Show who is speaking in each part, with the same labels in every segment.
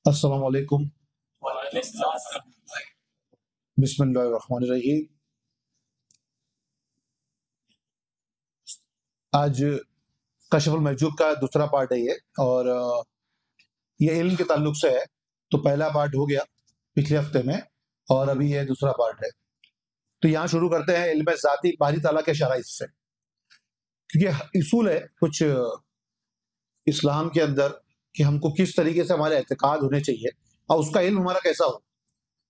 Speaker 1: السلام علیکم۔ بسم اللہ الرحمن الرحیم۔ آج کشف المحجوب کا دوسرا پارٹ ہے یہ، اور یہ علم کے تعلق سے ہے۔ تو پہلا پارٹ ہو گیا پچھلے ہفتے میں، اور ابھی یہ دوسرا پارٹ ہے۔ تو یہاں شروع کرتے ہیں علم ذاتی باری تعالیٰ کے شرائط سے، کیونکہ اصول ہے کچھ اسلام کے اندر کہ ہم کو کس طریقے سے ہمارے اعتقاد ہونے چاہیے اور اس کا علم ہمارا کیسا ہو۔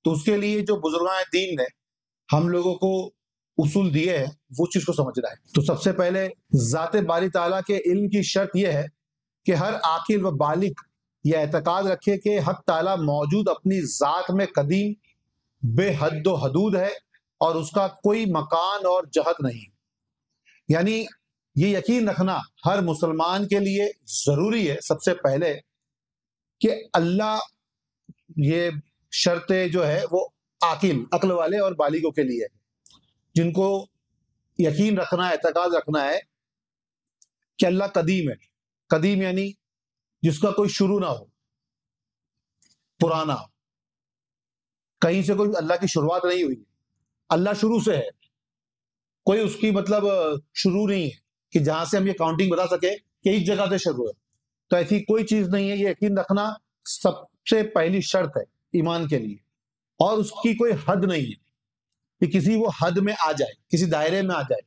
Speaker 1: تو اس کے لیے جو بزرگان دین نے ہم لوگوں کو اصول دیے ہیں وہ چیز کو سمجھنا ہے۔ تو سب سے پہلے ذات باری تعالیٰ کے علم کی شرط یہ ہے کہ ہر عاقل و بالغ یہ اعتقاد رکھے کہ حق تعالیٰ موجود اپنی ذات میں قدیم بے حد و حدود ہے اور اس کا کوئی مکان اور جہت نہیں۔ یعنی یہ یقین رکھنا ہر مسلمان کے لیے ضروری ہے سب سے پہلے کہ اللہ، یہ شرط جو ہے وہ عقل والے اور بالغوں کے لیے ہے، جن کو یقین رکھنا ہے، اعتقاد رکھنا ہے کہ اللہ قدیم ہے۔ قدیم یعنی جس کا کوئی شروع نہ ہو، پرانا، کہیں سے کوئی اللہ کی شروعات نہیں ہوئی، اللہ شروع سے ہے، کوئی اس کی شروع نہیں ہے کہ جہاں سے ہم یہ کاؤنٹنگ بتا سکے کہ اس جگہ سے شروع ہے۔ تو ایسی کوئی چیز نہیں ہے، یہ یقین رکھنا سب سے پہلی شرط ہے ایمان کے لیے۔ اور اس کی کوئی حد نہیں ہے کہ کسی وہ حد میں آ جائے، کسی دائرے میں آ جائے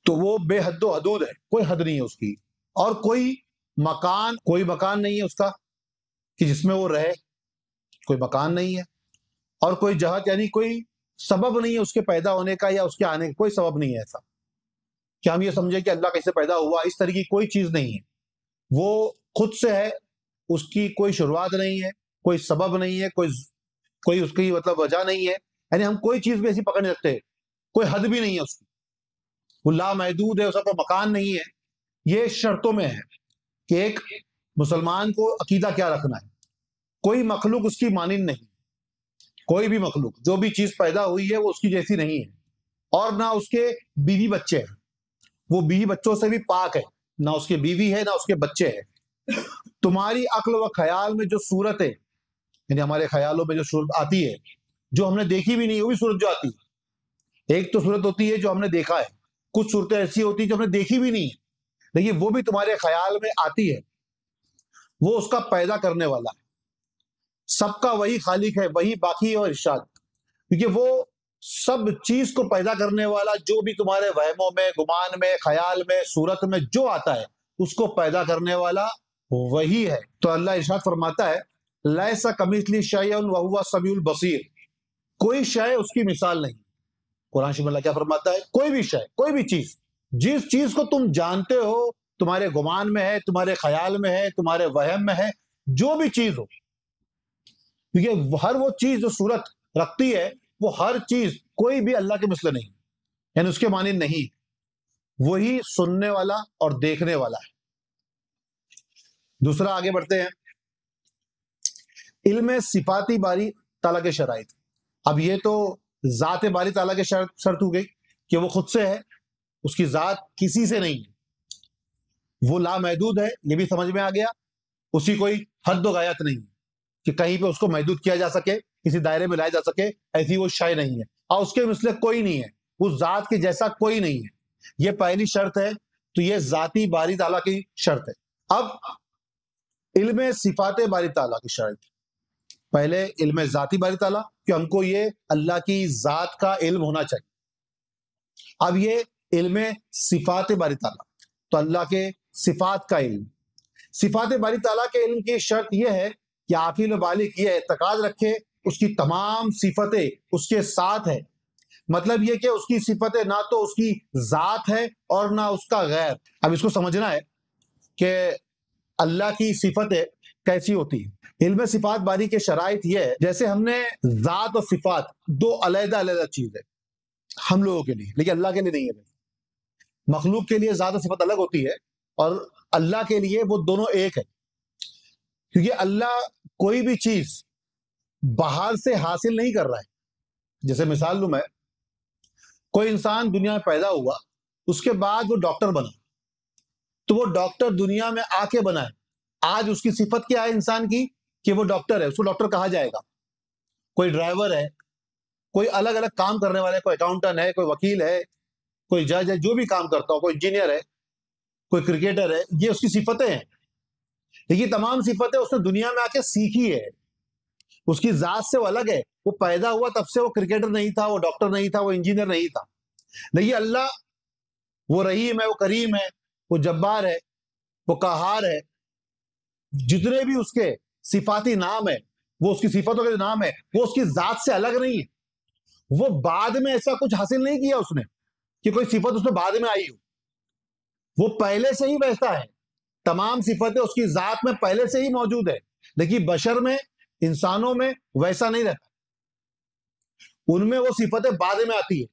Speaker 1: تو وہ بے حد و حدود ہے، کوئی حد نہیں ہے اس کی۔ اور کوئی مکان نہیں ہے اس کا کہ جس میں وہ رہے، کوئی مکان نہیں ہے۔ اور کوئی جہت یعنی کوئی سبب نہیں ہے اس کے پیدا ہونے کا یا اس کے آنے کا، کوئی سبب نہیں ہے ایسا کہ ہم یہ سمجھے کہ اللہ کیسے پیدا ہوا، اس طرح کی کوئی چیز نہیں ہے۔ وہ خود سے ہے، اس کی کوئی شروعات نہیں ہے، کوئی سبب نہیں ہے، کوئی اس کی وجہ نہیں ہے۔ یعنی ہم کوئی چیز بھی ایسی پکڑ نہیں سکتے، کوئی حد بھی نہیں ہے اس کی، وہ لامحدود ہے، اس کا مکان نہیں ہے۔ یہ شرطوں میں ہے کہ ایک مسلمان کو عقیدہ کیا رکھنا ہے۔ کوئی مخلوق اس کی مانند نہیں، کوئی بھی مخلوق، جو بھی چیز پیدا ہوئی ہے وہ اس کی جیسی نہیں ہے، اور نہ اس کے بیوی بچے ہیں، وہ بیوی بچوں سے بھی پاک ہے، نہ اس کے بیوی ہے نہ اس کے بچے ہیں۔ تمہاری عقل و خیال میں جو صورت ہے، یعنی ہمارے خیالوں میں جو صورت آتی ہے جو ہم نے دیکھی بھی نہیں، وہ بھی صورت جو آتی ہے، ایک تو صورت ہوتی ہے جو ہم نے دیکھا ہے، کچھ صورتیں ایسی ہوتی ہیں جو ہم نے دیکھی بھی نہیں ہے لیکن وہ بھی تمہارے خیال میں آتی ہے۔ وہ اس کا پیدا کرنے والا ہے، سب کا وہی خالق ہے، وہی باقی اور ارشاد، کیونکہ وہ سب چیز کو پیدا کرنے والا، جو بھی تمہارے وہموں میں، گمان میں، خیال میں، صورت میں جو آتا ہے اس کو پیدا کرنے والا وہی ہے۔ تو اللہ ارشاد فرماتا ہے لیس کمثلہ شیء وہو السمیع البصیر، کوئی شے اس کی مثال نہیں۔ قرآن شریف میں اللہ کیا فرماتا ہے؟ کوئی بھی شے، کوئی بھی چیز، جس چیز کو تم جانتے ہو، تمہارے گمان میں ہے، تمہارے خیال میں ہے، تمہارے وہم میں ہے، جو بھی چیز ہو، کیونکہ ہر وہ چیز جو صورت رکھتی ہے، وہ ہر چیز کوئی بھی اللہ کے مثل نہیں، یعنی اس کے مانند نہیں، وہی سننے والا اور دیکھنے والا ہے۔ دوسرا آگے بڑھتے ہیں، علم صفاتی باری تعالیٰ کے شرائط۔ اب یہ تو ذات باری تعالیٰ کے شرط ہو گئی کہ وہ خود سے ہے، اس کی ذات کسی سے نہیں ہے، وہ لامحدود ہے، یہ بھی سمجھ میں آ گیا، اسی کوئی حد و غایت نہیں ہے کہ کہیں پہ اس کو محدود کیا جا سکے، کسی دائرے میں لایا جا سکے، ایسی وہ شے نہیں ہے، اور اس کے مثل کوئی نہیں ہے، اس ذات کے جیسا کوئی نہیں ہے۔ یہ پہلی شرط ہے، تو یہ ذاتی باری تعالیٰ کی شرط ہے۔ اب علم صفات باری تعالیٰ کی شرط، پہلے علم ذاتی باری تعالیٰ کہ ہم کو یہ اللہ کی ذات کا علم ہونا چاہیے۔ اب یہ علم صفات باری تعالیٰ، تو اللہ کے صفات کا علم۔ صفات باری تعالیٰ کے علم کی شرط یہ ہے کہ عاقل و بالغ یہ اعتقاد رکھے اس کی تمام صفتیں اس کے ساتھ ہے، مطلب یہ کہ اس کی صفتیں نہ تو اس کی ذات ہے اور نہ اس کا غیر۔ اب اس کو سمجھنا ہے کہ اللہ کی صفتیں کیسی ہوتی ہیں۔ علم صفات باری کے شرائط یہ ہے، جیسے ہم نے ذات اور صفات دو علیحدہ علیحدہ چیز ہے ہم لوگوں کے لیے، لیکن اللہ کے لیے نہیں ہے۔ مخلوق کے لیے ذات و صفت الگ ہوتی ہے اور اللہ کے لیے وہ دونوں ایک ہے، کیونکہ اللہ کوئی بھی چیز باہر سے حاصل نہیں کر رہا ہے۔ جیسے مثال لوں میں، کوئی انسان دنیا میں پیدا ہوا، اس کے بعد وہ ڈاکٹر بنا، تو وہ ڈاکٹر دنیا میں آ کے بنا ہے۔ آج اس کی صفت کیا ہے انسان کی؟ کہ وہ ڈاکٹر ہے، اس کو ڈاکٹر کہا جائے گا. کوئی ڈرائیور ہے، کوئی الگ الگ کام کرنے والے، کوئی اکاؤنٹنٹ ہے، کوئی وکیل ہے، کوئی جج ہے، جو بھی کام کرتا ہو، کوئی انجینئر ہے، کوئی کرکٹر ہے، یہ اس کی صفتیں ہیں. یہ تمام صفتیں اس نے دنیا میں آ کے سیکھی ہے. اس کی ذات سے وہ الگ ہے. وہ پیدا ہوا تب سے وہ کرکٹر نہیں تھا، وہ ڈاکٹر نہیں تھا، وہ انجینئر نہیں تھا. لیکن اللہ وہ رحیم ہے، وہ کریم ہے، وہ جبار ہے، وہ قہار ہے. جتنے بھی اس کے صفاتی نام ہے، وہ اس کی صفتوں کے نام ہے، وہ اس کی ذات سے الگ نہیں ہے. وہ بعد میں ایسا کچھ حاصل نہیں کیا اس نے کہ کوئی صفت اس میں بعد میں آئی ہو. وہ پہلے سے ہی ویسا ہے. تمام صفتیں اس کی ذات میں پہلے سے ہی موجود ہے. لیکن بشر میں، انسانوں میں ویسا نہیں رہتا. ان میں وہ صفتیں بعد میں آتی ہے.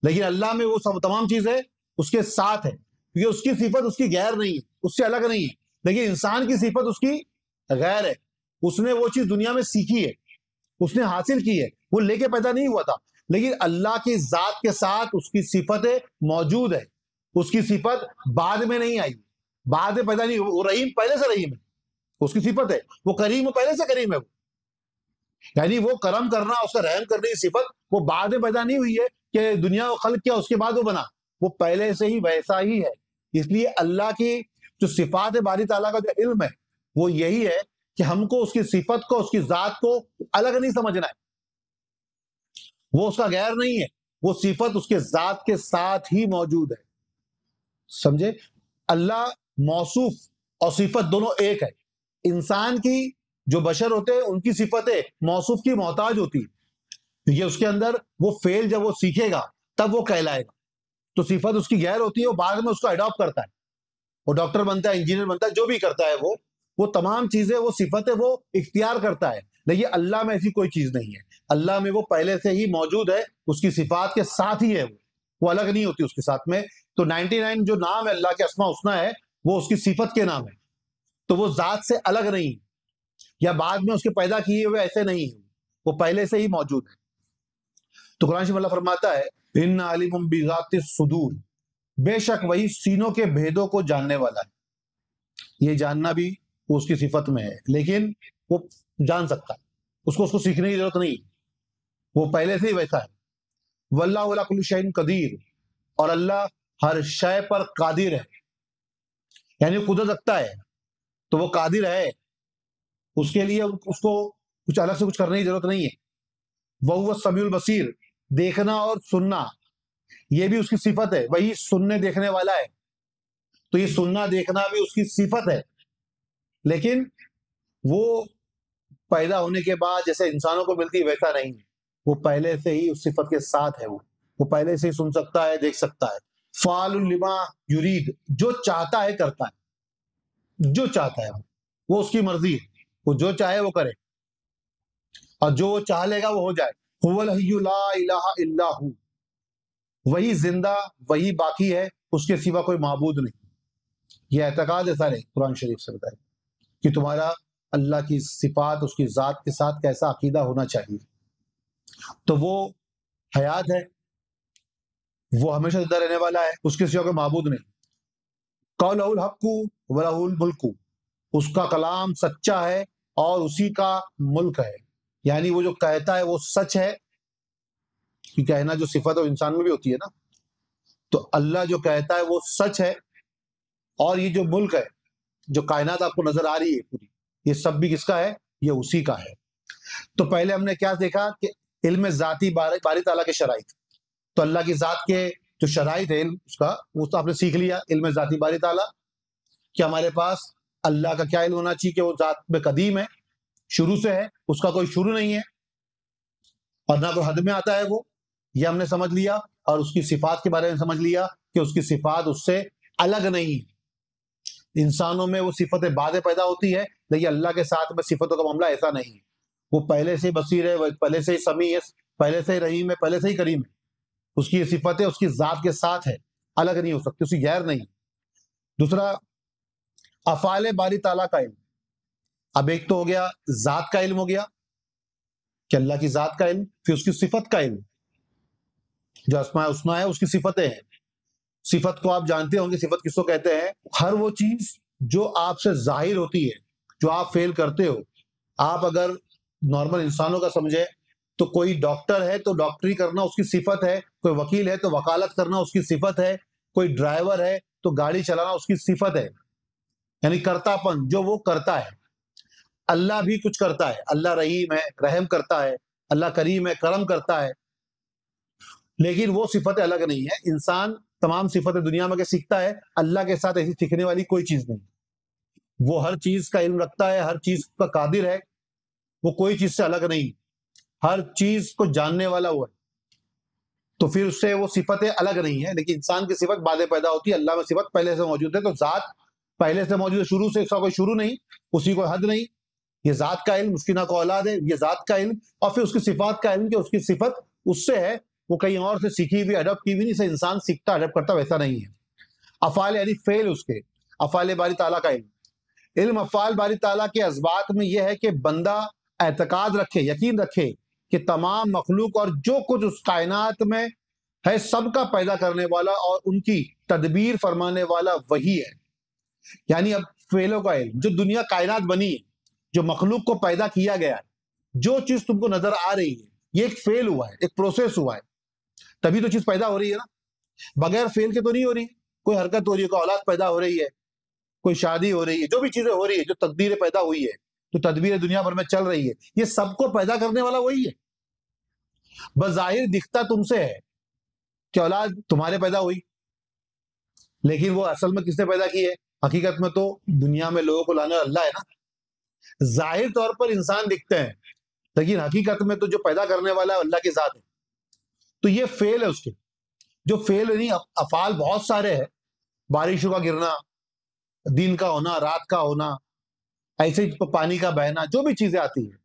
Speaker 1: لیکن اللہ میں وہ سب تمام چیزیں اس کے ساتھ ہے، کیونکہ اس کی صفت اس کی غیر نہیں ہے، اس سے الگ نہیں ہے. لیکن انسان کی صفت اس کی غیر ہے. اس نے وہ چیز دنیا میں سیکھی ہے، اس نے حاصل کی ہے، وہ لے کے پیدا نہیں ہوا تھا. لیکن اللہ کی ذات کے ساتھ اس کی صفتیں موجود ہے. اس کی صفت بعد میں نہیں آئی، بعد میں پیدا نہیں. وہ رحیم پہلے سے رحیم ہے، اس کی صفت ہے. وہ کریم پہلے سے کریم ہے. یعنی وہ کرم کرنا، اس کا رحم کرنے کی صفت وہ بعد میں پیدا نہیں ہوئی ہے کہ دنیا کو خلق کیا اس کے بعد وہ بنا. وہ پہلے سے ہی ویسا ہی ہے. اس لیے اللہ کی جو صفات باری تعالیٰ کا جو علم ہے وہ یہی ہے کہ ہم کو اس کی صفت کو، اس کی ذات کو الگ نہیں سمجھنا ہے. وہ اس کا غیر نہیں ہے، وہ صفت اس کے ذات کے ساتھ ہی موجود ہے. سمجھے؟ اللہ موصوف اور صفت دونوں ایک ہے. انسان کی جو بشر ہوتے ہیں ان کی صفتیں موصوف کی محتاج ہوتی ہے. یہ اس کے اندر وہ فعل جب وہ سیکھے گا تب وہ کہلائے گا. تو صفت اس کی غیر ہوتی ہے، وہ بعد میں اس کو اڈاپٹ کرتا ہے. وہ ڈاکٹر بنتا ہے، انجینئر بنتا ہے، جو بھی کرتا ہے وہ تمام چیزیں، وہ صفتیں وہ اختیار کرتا ہے. لیکن اللہ میں ایسی کوئی چیز نہیں ہے. اللہ میں وہ پہلے سے ہی موجود ہے، اس کی صفات کے ساتھ ہی ہے. وہ الگ نہیں ہوتی اس کے ساتھ میں. تو 99 جو نام ہے اللہ کے اسماء الحسنی ہے وہ اس کی صفت کے نام ہے. تو وہ ذات سے الگ نہیں یا بعد میں اس کے پیدا کیے ہوئے ایسے نہیں ہیں، وہ پہلے سے ہی موجود ہے. تو قرآن شریف اللہ فرماتا ہے ان علیم بذات الصدور، بے شک وہی سینوں کے بھیدوں کو جاننے والا ہے. یہ جاننا بھی وہ اس کی صفت میں ہے، لیکن وہ جان سکتا ہے، اس کو سیکھنے کی ضرورت نہیں، وہ پہلے سے ہی ویسا ہے. واللہ علی کل شیء قدیر، اور اللہ ہر شے پر قادر ہے. یعنی قدرت رکھتا ہے تو وہ قادر ہے. اس کے لیے اس کو کچھ الگ سے کچھ کرنے کی ضرورت نہیں ہے. وَهُوَ السَّمِيعُ الْبَصِيرُ، دیکھنا اور سننا یہ بھی اس کی صفت ہے. وہی سننے دیکھنے والا ہے. تو یہ سننا دیکھنا بھی اس کی صفت ہے. لیکن وہ پیدا ہونے کے بعد جیسے انسانوں کو ملتی ویسا نہیں ہے. وہ پہلے سے ہی اس صفت کے ساتھ ہے. وہ پہلے سے ہی سن سکتا ہے، دیکھ سکتا ہے. فعال لما یرید، جو چاہتا ہے کرتا ہے. جو چاہتا ہے وہ اس کی مرضی ہے. وہ جو چاہے وہ کرے، اور جو وہ چاہ لے گا وہ ہو جائے. هو الحی لا الہ الا ہو، وہی زندہ، وہی باقی ہے، اس کے سوا کوئی معبود نہیں. یہ اعتقاد ہے سارے قرآن شریف سے بتائے کہ تمہارا اللہ کی صفات، اس کی ذات کے ساتھ کیسا عقیدہ ہونا چاہیے. تو وہ حیات ہے، وہ ہمیشہ زندہ رہنے والا ہے، اس کے سوا کوئی معبود نہیں. قولہ الحق ولہ الملک، اس کا کلام سچا ہے اور اسی کا ملک ہے. یعنی وہ جو کہتا ہے وہ سچ ہے. کہ کہنا جو صفت ہے انسان میں بھی ہوتی ہے نا، تو اللہ جو کہتا ہے وہ سچ ہے. اور یہ جو ملک ہے، جو کائنات آپ کو نظر آ رہی ہے پوری، یہ سب بھی کس کا ہے؟ یہ اسی کا ہے. تو پہلے ہم نے کیا دیکھا کہ علم ذاتی باری تعالیٰ کے شرائط. تو اللہ کی ذات کے جو شرائط ہے علم اس کا، وہ تو آپ نے سیکھ لیا. علم ذاتی باری تعالیٰ کہ ہمارے پاس اللہ کا کیا علم ہونا چاہیے کہ وہ ذات میں قدیم ہے، شروع سے ہے، اس کا کوئی شروع نہیں ہے اور نہ کوئی حد میں آتا ہے. وہ یہ ہم نے سمجھ لیا. اور اس کی صفات کے بارے میں سمجھ لیا کہ اس کی صفات اس سے الگ نہیں. انسانوں میں وہ صفتیں بعد پیدا ہوتی ہے، لیکن اللہ کے ساتھ میں صفتوں کا معاملہ ایسا نہیں ہے. وہ پہلے سے بصیر ہے، وہ پہلے سے ہی سمیع ہے، پہلے سے ہی رحیم ہے، پہلے سے ہی کریم ہے. اس کی یہ صفتیں اس کی ذات کے ساتھ ہے، الگ نہیں ہو سکتی، اس کی غیر نہیں. دوسرا افعال باری تعالیٰ کا علم. اب ایک تو ہو گیا ذات کا علم، ہو گیا کہ اللہ کی ذات کا علم. پھر اس کی صفت کا علم، جو اسماء الحسنی ہے اس کی صفتیں ہیں. صفت کو آپ جانتے ہوں گے، صفت کس کو کہتے ہیں؟ ہر وہ چیز جو آپ سے ظاہر ہوتی ہے، جو آپ فعل کرتے ہو، آپ اگر نارمل انسانوں کا سمجھے تو کوئی ڈاکٹر ہے تو ڈاکٹری کرنا اس کی صفت ہے، کوئی وکیل ہے تو وکالت کرنا اس کی صفت ہے، کوئی ڈرائیور ہے تو گاڑی چلانا اس کی صفت ہے، یعنی کرتا پن جو وہ کرتا ہے۔ اللہ بھی کچھ کرتا ہے، اللہ رحیم ہے، رحم کرتا ہے، اللہ کریم ہے، کرم کرتا ہے، لیکن وہ صفتیں الگ نہیں ہے۔ انسان تمام صفتیں دنیا میں کے سیکھتا ہے، اللہ کے ساتھ ایسی سیکھنے والی کوئی چیز نہیں۔ وہ ہر چیز کا علم رکھتا ہے، ہر چیز کا قادر ہے، وہ کوئی چیز سے الگ نہیں، ہر چیز کو جاننے والا وہ ہے، تو پھر اس سے وہ صفتیں الگ نہیں ہیں۔ لیکن انسان کی صفت بعد پیدا ہوتی ہے، اللہ میں صفت پہلے سے موجود ہے، تو ذات پہلے سے موجود ہے، شروع سے، اس کا کوئی شروع نہیں، اسی کو حد نہیں۔ یہ ذات کا علم، اس کی نہ کوئی اولاد ہے، یہ ذات کا علم، اور پھر اس کی صفات کا علم کہ اس کی صفت اس سے ہے، وہ کہیں اور سے سیکھی ہوئی اڈاپٹ کی ہوئی نہیں، سے انسان سیکھتا اڈاپٹ کرتا ویسا نہیں ہے۔ افعال یعنی فعل، اس کے افعال باری تعالیٰ کا علم افعال باری تعالیٰ کے اسبات میں یہ ہے کہ بندہ اعتقاد رکھے، یقین رکھے کہ تمام مخلوق اور جو کچھ اس کائنات میں ہے سب کا پیدا کرنے والا اور ان کی تدبیر فرمانے والا وہی ہے۔ یعنی اب فعلوں کا علم، جو دنیا کائنات بنی ہے، جو مخلوق کو پیدا کیا گیا ہے، جو چیز تم کو نظر آ رہی ہے، یہ ایک فعل ہوا ہے، ایک پروسیس ہوا ہے، تبھی تو چیز پیدا ہو رہی ہے نا، بغیر فعل کے تو نہیں ہو رہی۔ کوئی حرکت ہو رہی ہے، کوئی اولاد پیدا ہو رہی ہے، کوئی شادی ہو رہی ہے، جو بھی چیزیں ہو رہی ہے، جو تقدیر پیدا ہوئی ہے، جو تدبیر دنیا بھر میں چل رہی ہے، یہ سب کو پیدا کرنے والا وہی ہے۔ بظاہر دکھتا تم سے ہے کہ اولاد تمہارے پیدا ہوئی، لیکن وہ اصل میں کس نے پیدا کی ہے؟ حقیقت میں تو دنیا میں لوگوں کو لانے والا اللہ ہے نا۔ ظاہر طور پر انسان دکھتے ہیں، لیکن حقیقت میں تو جو پیدا کرنے والا ہے اللہ کی ذات ہے۔ تو یہ فعل ہے اس کے، جو فعل نہیں، افعال بہت سارے ہیں، بارشوں کا گرنا، دن کا ہونا، رات کا ہونا، ایسے ہی پانی کا بہنا، جو بھی چیزیں آتی ہیں،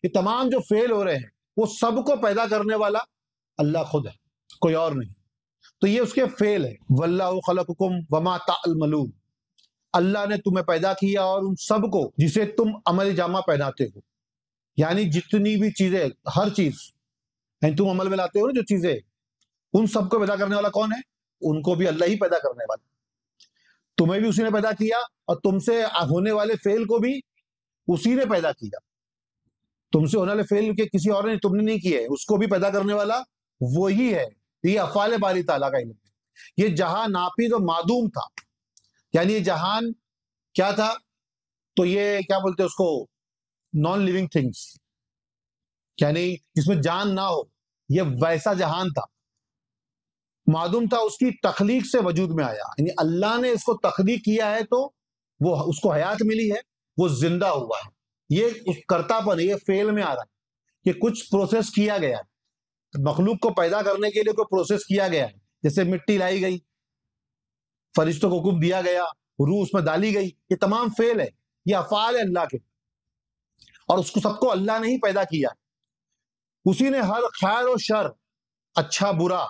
Speaker 1: یہ تمام جو فعل ہو رہے ہیں وہ سب کو پیدا کرنے والا اللہ خود ہے، کوئی اور نہیں۔ تو یہ اس کے فعل ہے۔ واللہ خلقکم وما تعملون، اللہ نے تمہیں پیدا کیا اور ان سب کو جسے تم عمل جامہ پہناتے ہو، یعنی جتنی بھی چیزیں، ہر چیز یعنی تم عمل میں لاتے ہو نا جو چیزیں، ان سب کو پیدا کرنے والا کون ہے؟ ان کو بھی اللہ ہی پیدا کرنے والا۔ تمہیں بھی اسی نے پیدا کیا اور تم سے ہونے والے فعل کو بھی اسی نے پیدا کیا۔ تم سے ہونے والے فعل کے کسی اور نے، تم نے نہیں کیے، اس کو بھی پیدا کرنے والا وہی ہے۔ یہ افعال باری تعالیٰ کا علم ہے۔ یہ جہاں ناپید و معدوم تھا، یعنی یہ جہان کیا تھا؟ تو یہ کیا بولتے ہیں اس کو، نان لیونگ تھنگس، یعنی جس میں جان نہ ہو، یہ ویسا جہان تھا، معدوم تھا، اس کی تخلیق سے وجود میں آیا، یعنی اللہ نے اس کو تخلیق کیا ہے تو وہ اس کو حیات ملی ہے، وہ زندہ ہوا ہے۔ یہ کرتا پن ہے، یہ فعل میں آ رہا ہے کہ کچھ پروسیس کیا گیا ہے، مخلوق کو پیدا کرنے کے لیے کوئی پروسیس کیا گیا ہے، جیسے مٹی لائی گئی، فرشتوں کو حکم دیا گیا، روح اس میں ڈالی گئی، یہ تمام فعل ہے، یہ افعال ہے اللہ کے، اور اس کو سب کو اللہ نے ہی پیدا کیا۔ اسی نے ہر خیر و شر، اچھا برا،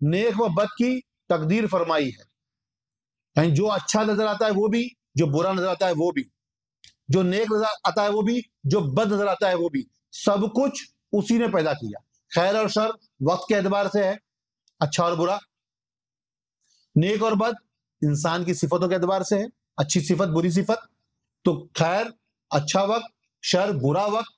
Speaker 1: نیک و بد کی تقدیر فرمائی ہے، یعنی جو اچھا نظر آتا ہے وہ بھی، جو برا نظر آتا ہے وہ بھی، جو نیک نظر آتا ہے وہ بھی، جو بد نظر آتا ہے وہ بھی، سب کچھ اسی نے پیدا کیا۔ خیر اور شر وقت کے اعتبار سے ہے، اچھا اور برا، نیک اور بد انسان کی صفتوں کے اعتبار سے ہے، اچھی صفت بری صفت، تو خیر اچھا وقت، شر برا وقت،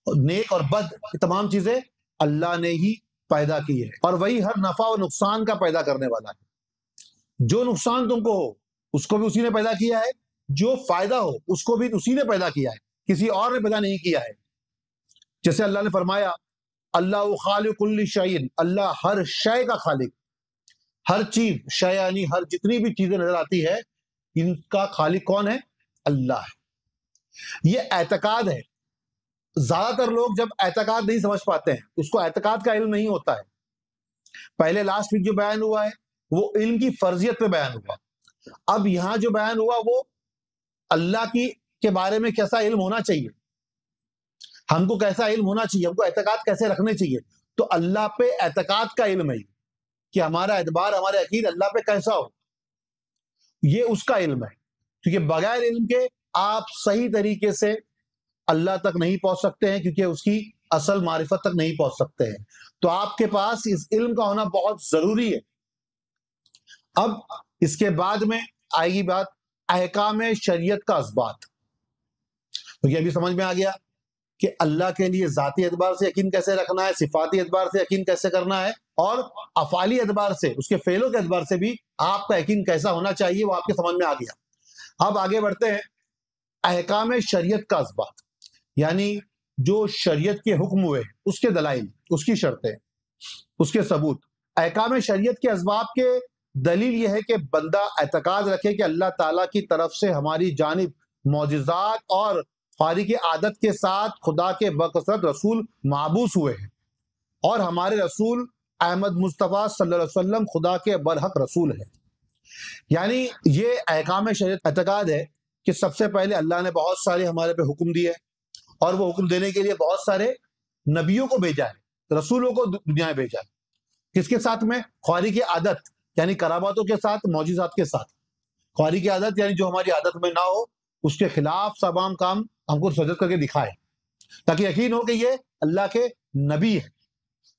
Speaker 1: نیک اور بد، یہ تمام چیزیں اللہ نے ہی پیدا کی ہے، اور وہی ہر نفع و نقصان کا پیدا کرنے والا ہے۔ جو نقصان تم کو ہو اس کو بھی اسی نے پیدا کیا ہے، جو فائدہ ہو اس کو بھی اسی نے پیدا کیا ہے، کسی اور نے پیدا نہیں کیا ہے۔ جیسے اللہ نے فرمایا اللہ خالق کل شیء، اللہ ہر شے کا خالق، ہر چیز، شے یعنی ہر جتنی بھی چیزیں نظر آتی ہے، ان کا خالق کون ہے؟ اللہ ہے۔ یہ اعتقاد ہے۔ زیادہ تر لوگ جب اعتقاد نہیں سمجھ پاتے ہیں، اس کو اعتقاد کا علم نہیں ہوتا ہے۔ پہلے لاسٹ ویک جو بیان ہوا ہے وہ علم کی فرضیت پہ بیان ہوا، اب یہاں جو بیان ہوا وہ اللہ کے بارے میں کیسا علم ہونا چاہیے، ہم کو کیسا علم ہونا چاہیے، ہم کو اعتقاد کیسے رکھنے چاہیے۔ تو اللہ پہ اعتقاد کا علم ہے کہ ہمارا اعتبار، ہمارے عقید اللہ پہ کیسا ہو، یہ اس کا علم ہے، کیونکہ بغیر علم کے آپ صحیح طریقے سے اللہ تک نہیں پہنچ سکتے ہیں، کیونکہ اس کی اصل معرفت تک نہیں پہنچ سکتے ہیں۔ تو آپ کے پاس اس علم کا ہونا بہت ضروری ہے۔ اب اس کے بعد میں آئے گی بات احکام شریعت کا اثبات۔ تو یہ ابھی سمجھ میں آ گیا کہ اللہ کے لیے ذاتی اعتبار سے یقین کیسے رکھنا ہے، صفاتی اعتبار سے یقین کیسے کرنا ہے، اور افعالی اعتبار سے، اس کے فعلوں کے اعتبار سے بھی آپ کا یقین کیسا ہونا چاہیے، وہ آپ کے سمجھ میں آ گیا۔ اب آگے بڑھتے ہیں احکام شریعت کا اثبات، یعنی جو شریعت کے حکم ہوئے اس کے دلائل، اس کی شرطیں، اس کے ثبوت۔ احکام شریعت کے اسباب کے دلیل یہ ہے کہ بندہ اعتقاد رکھے کہ اللہ تعالیٰ کی طرف سے ہماری جانب معجزات اور خارق عادت کے ساتھ خدا کے بکثرت رسول مابعوث ہوئے ہیں، اور ہمارے رسول احمد مصطفیٰ صلی اللہ علیہ وسلم خدا کے برحق رسول ہیں۔ یعنی یہ احکام شریعت اعتقاد ہے کہ سب سے پہلے اللہ نے بہت سارے ہمارے پہ حکم دیے، اور وہ حکم دینے کے لیے بہت سارے نبیوں کو بھیجا ہے، رسولوں کو دنیا میں بھیجا ہے۔ کس کے ساتھ میں؟ خارق عادت یعنی کراماتوں کے ساتھ، معجزات کے ساتھ۔ خارق عادت یعنی جو ہماری عادت میں نہ ہو، اس کے خلاف تمام کام ہم کو سجد کر کے دکھائے، تاکہ یقین ہو کہ یہ اللہ کے نبی ہے۔